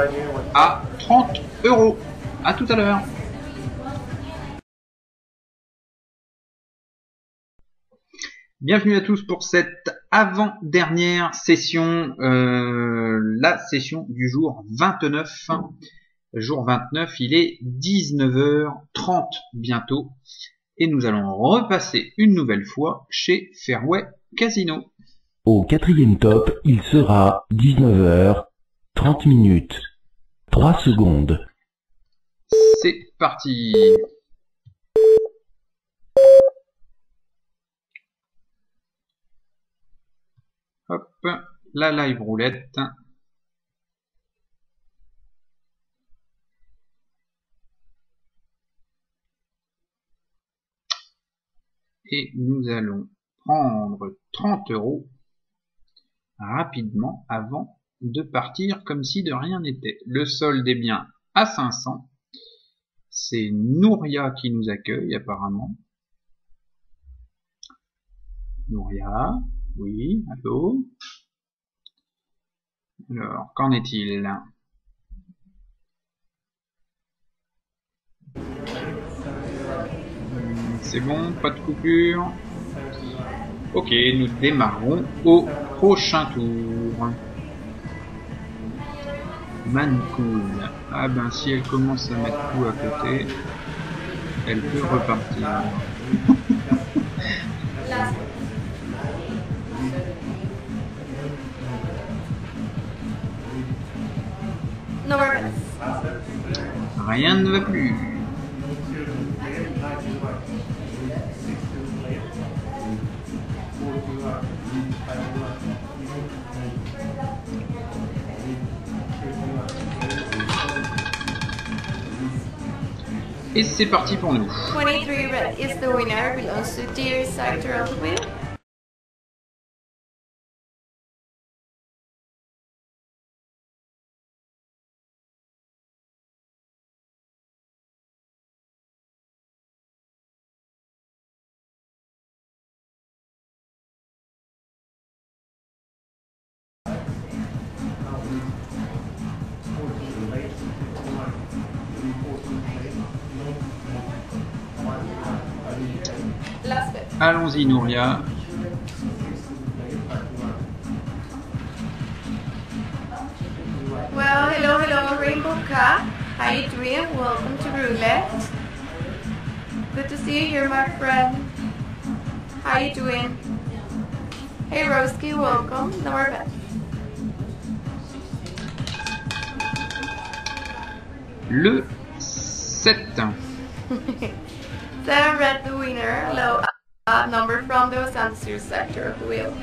Speaker 1: à 30 €. À tout à l'heure. Bienvenue à tous pour cette avant-dernière session, la session du jour 29. Jour 29, il est 19h30 bientôt. Et nous allons repasser une nouvelle fois chez Fairway Casino.
Speaker 2: Au quatrième top, il sera 19h30 minutes. 3 secondes.
Speaker 1: C'est parti. Hop, la live roulette. Et nous allons prendre 30 € rapidement avant de partir comme si de rien n'était. Le solde est bien à 500. C'est Nouria qui nous accueille apparemment. Nouria, oui, allô. Alors, qu'en est-il? C'est bon, pas de coupure. Ok, nous démarrons au prochain tour. Mancool. Ah ben si elle commence à mettre tout à côté, elle peut repartir. Rien ne va plus. Et c'est parti pour nous.
Speaker 4: 23 red is the winner, belongs to deer sector of the wheel.
Speaker 1: Allons-y Nouria.
Speaker 4: Well, hello, Rainbow Cat. How you doing? Welcome to Roulette. Good to see you here, my friend. How you doing? Hey, Roski, welcome. Norbert.
Speaker 1: Le 7.
Speaker 4: 7 red, the winner. Low number from the Sansu sector of the wheel.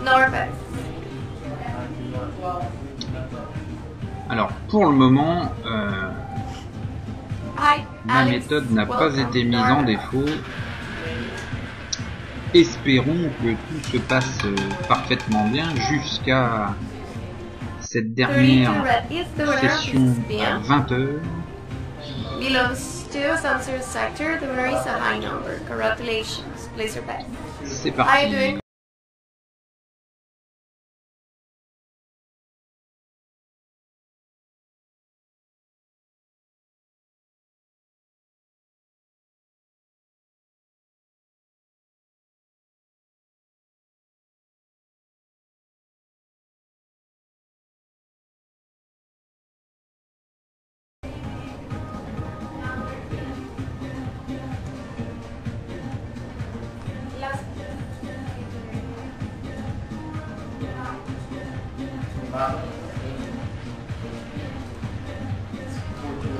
Speaker 4: Norbert.
Speaker 1: Alors pour le moment,
Speaker 4: Hi,
Speaker 1: ma
Speaker 4: Alex.
Speaker 1: méthode n'a pas
Speaker 4: Welcome.
Speaker 1: été mise en défaut. Espérons que tout se passe parfaitement bien jusqu'à cette
Speaker 4: 32
Speaker 1: dernière
Speaker 4: red is the winner.
Speaker 1: session à 20 h.
Speaker 4: Belongs to Sansu sector. The winner is a high number. Congratulations. Place your bet.
Speaker 1: C'est
Speaker 4: How you
Speaker 1: parti.
Speaker 4: doing?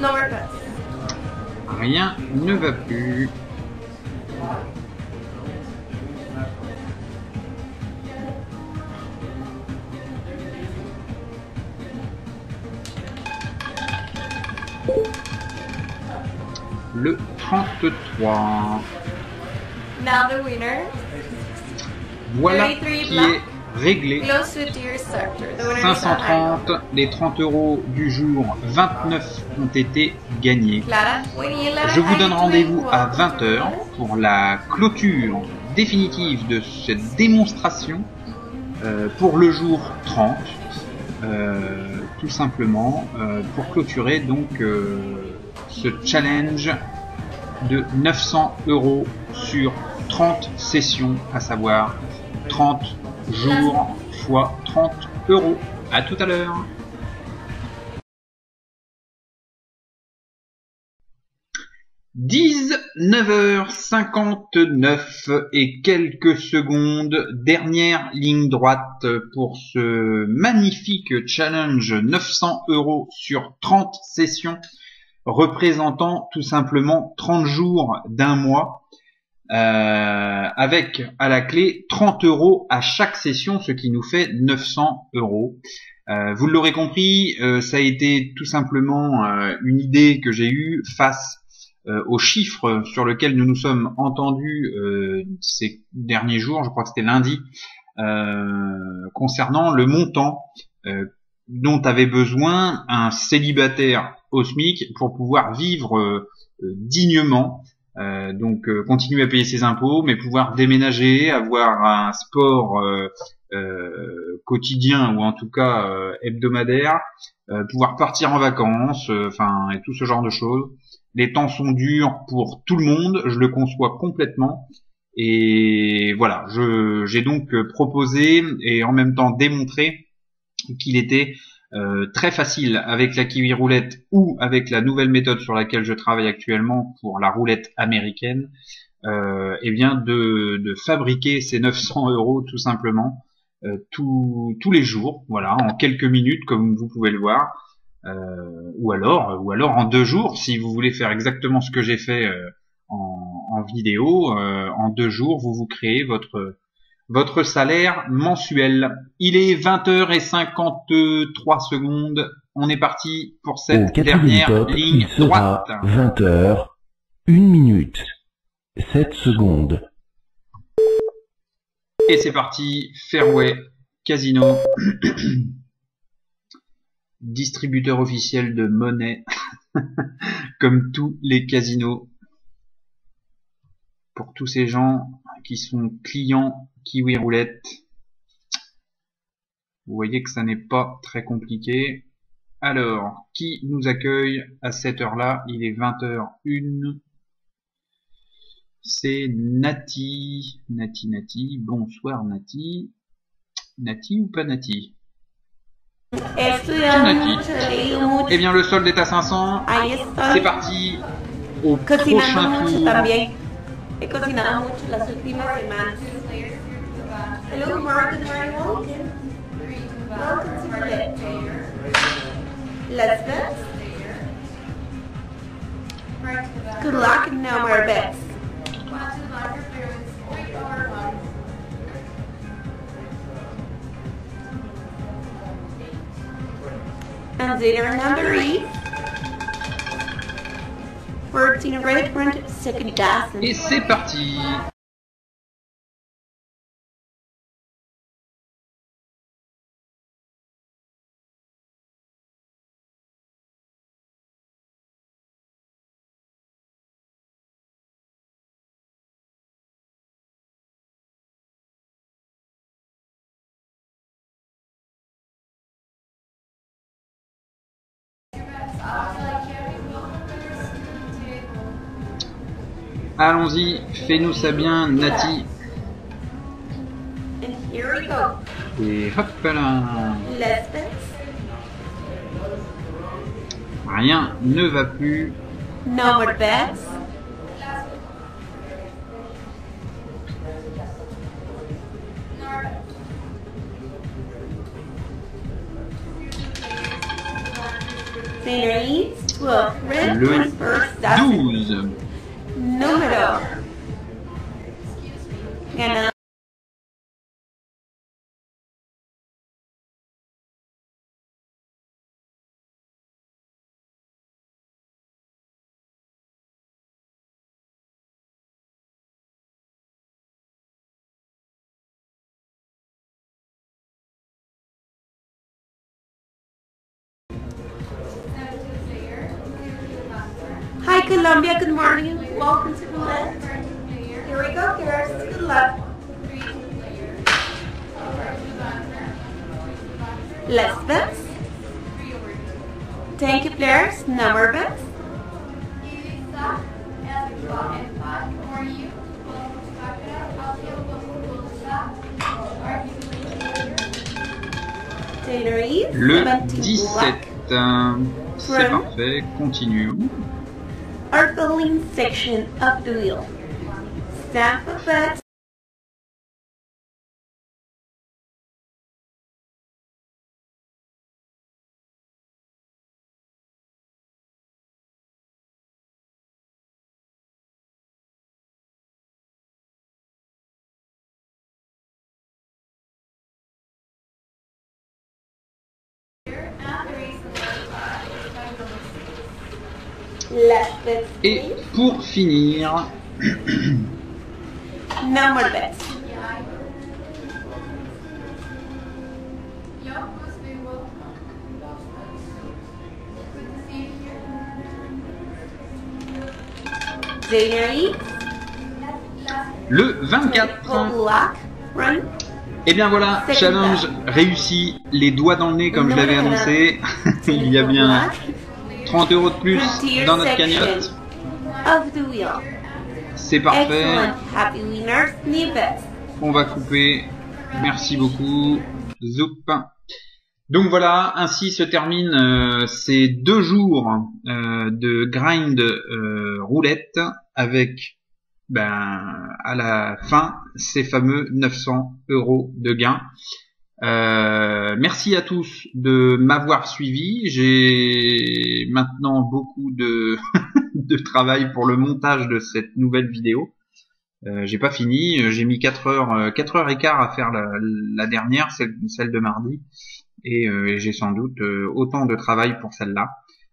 Speaker 4: Norbert.
Speaker 1: Rien ne va plus. Le 33.
Speaker 4: Now the winner.
Speaker 1: Voilà
Speaker 4: 33
Speaker 1: qui est réglé.
Speaker 4: Belongs to deer sector. The winner is a high number.
Speaker 1: 530, les 30 € du jour, 29 ont été gagnés.
Speaker 4: Clara, Winnie,
Speaker 1: Je vous donne rendez-vous à 20 h pour la clôture définitive de cette démonstration pour le jour 30, tout simplement pour clôturer donc ce challenge de 900 € sur 30 sessions, à savoir 30 jours fois 30 €. À tout à l'heure. « 19h59 et quelques secondes, dernière ligne droite pour ce magnifique challenge 900 € sur 30 sessions, représentant tout simplement 30 jours d'un mois, avec à la clé 30 € à chaque session, ce qui nous fait 900 €. Vous l'aurez compris, ça a été tout simplement une idée que j'ai eue face aux chiffres sur lesquels nous nous sommes entendus ces derniers jours, je crois que c'était lundi, concernant le montant dont avait besoin un célibataire au SMIC pour pouvoir vivre dignement, donc continuer à payer ses impôts, mais pouvoir déménager, avoir un sport quotidien ou en tout cas hebdomadaire, pouvoir partir en vacances, et tout ce genre de choses. Les temps sont durs pour tout le monde, je le conçois complètement. Et voilà, j'ai donc proposé et en même temps démontré qu'il était très facile avec la kiwi roulette ou avec la nouvelle méthode sur laquelle je travaille actuellement pour la roulette américaine, de fabriquer ces 900 € tout simplement tous les jours, voilà, en quelques minutes comme vous pouvez le voir. Ou alors en 2 jours si vous voulez faire exactement ce que j'ai fait en vidéo. En 2 jours vous créez votre salaire mensuel. Il est 20h53. On est parti pour cette dernière ligne droite.
Speaker 2: 20h 1 minute 7 secondes.
Speaker 1: Et c'est parti. Fairway Casino. Distributeur officiel de monnaie, comme tous les casinos, pour tous ces gens qui sont clients Kiwi Roulette. Vous voyez que ça n'est pas très compliqué. Alors, qui nous accueille à cette heure-là? Il est 20h01. C'est Nati. Nati. Bonsoir Nati. Nati ou pas Nati? Eh bien, le solde est à 500. C'est parti au prochain tour.
Speaker 4: He cocinado mucho las últimas semanas. Hello, Morgan, welcome. Welcome to Roulette. Let's bet. Good luck and no more bets. And dinner number 8. 14 red print, second dozen.
Speaker 1: Et c'est parti. Allons-y, fais-nous ça bien, Nati.
Speaker 4: And here we go.
Speaker 1: Et hop là.
Speaker 4: Let's bet.
Speaker 1: Rien ne va plus.
Speaker 4: No more bets. Winner is 12 red
Speaker 1: Le
Speaker 4: print first dozen.
Speaker 1: 12.
Speaker 4: Número. Ganador. Hi Colombia, good morning. Welcome to Roulette. Here we go, girls. Good luck. Let's bet. Thank you, players. No more bets. January
Speaker 1: Le
Speaker 4: 17
Speaker 1: 17. C'est
Speaker 4: Run.
Speaker 1: parfait, continuons.
Speaker 4: Our filling section of the wheel. Stamp of it. Left bit.
Speaker 1: Et pour finir,
Speaker 4: No more bits. January.
Speaker 1: le 24.
Speaker 4: Black. Run.
Speaker 1: Et bien voilà, challenge réussi, les doigts dans le nez comme je l'avais annoncé. Il y a bien 30 € de plus dans notre cagnotte.
Speaker 4: Of the wheel.
Speaker 1: C'est parfait.
Speaker 4: Excellent. Happy winners. Snippets.
Speaker 1: On va couper. Merci beaucoup. Zoup. Donc voilà, ainsi se terminent ces 2 jours de grind roulette avec à la fin ces fameux 900 € de gains. Merci à tous de m'avoir suivi. J'ai maintenant beaucoup de de travail pour le montage de cette nouvelle vidéo. J'ai pas fini, j'ai mis 4 heures et quart à faire la dernière, celle de mardi, et j'ai sans doute autant de travail pour celle-là.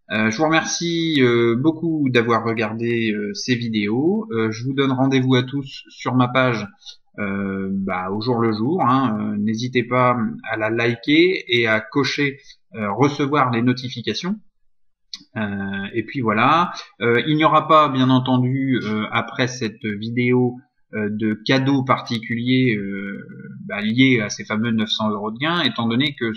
Speaker 1: Je vous remercie beaucoup d'avoir regardé ces vidéos. Je vous donne rendez-vous à tous sur ma page au jour le jour. N'hésitez pas à la liker et à cocher recevoir les notifications. Et puis voilà, il n'y aura pas bien entendu après cette vidéo de cadeaux particuliers liés à ces fameux 900 € de gains, étant donné que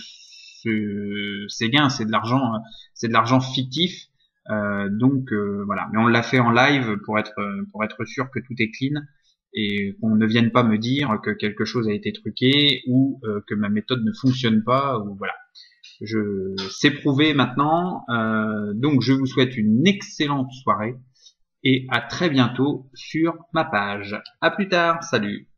Speaker 1: ces gains c'est de l'argent fictif, donc voilà. Mais on l'a fait en live pour être sûr que tout est clean et qu'on ne vienne pas me dire que quelque chose a été truqué ou que ma méthode ne fonctionne pas, ou voilà. C'est prouvé maintenant, donc je vous souhaite une excellente soirée et à très bientôt sur ma page. À plus tard, salut.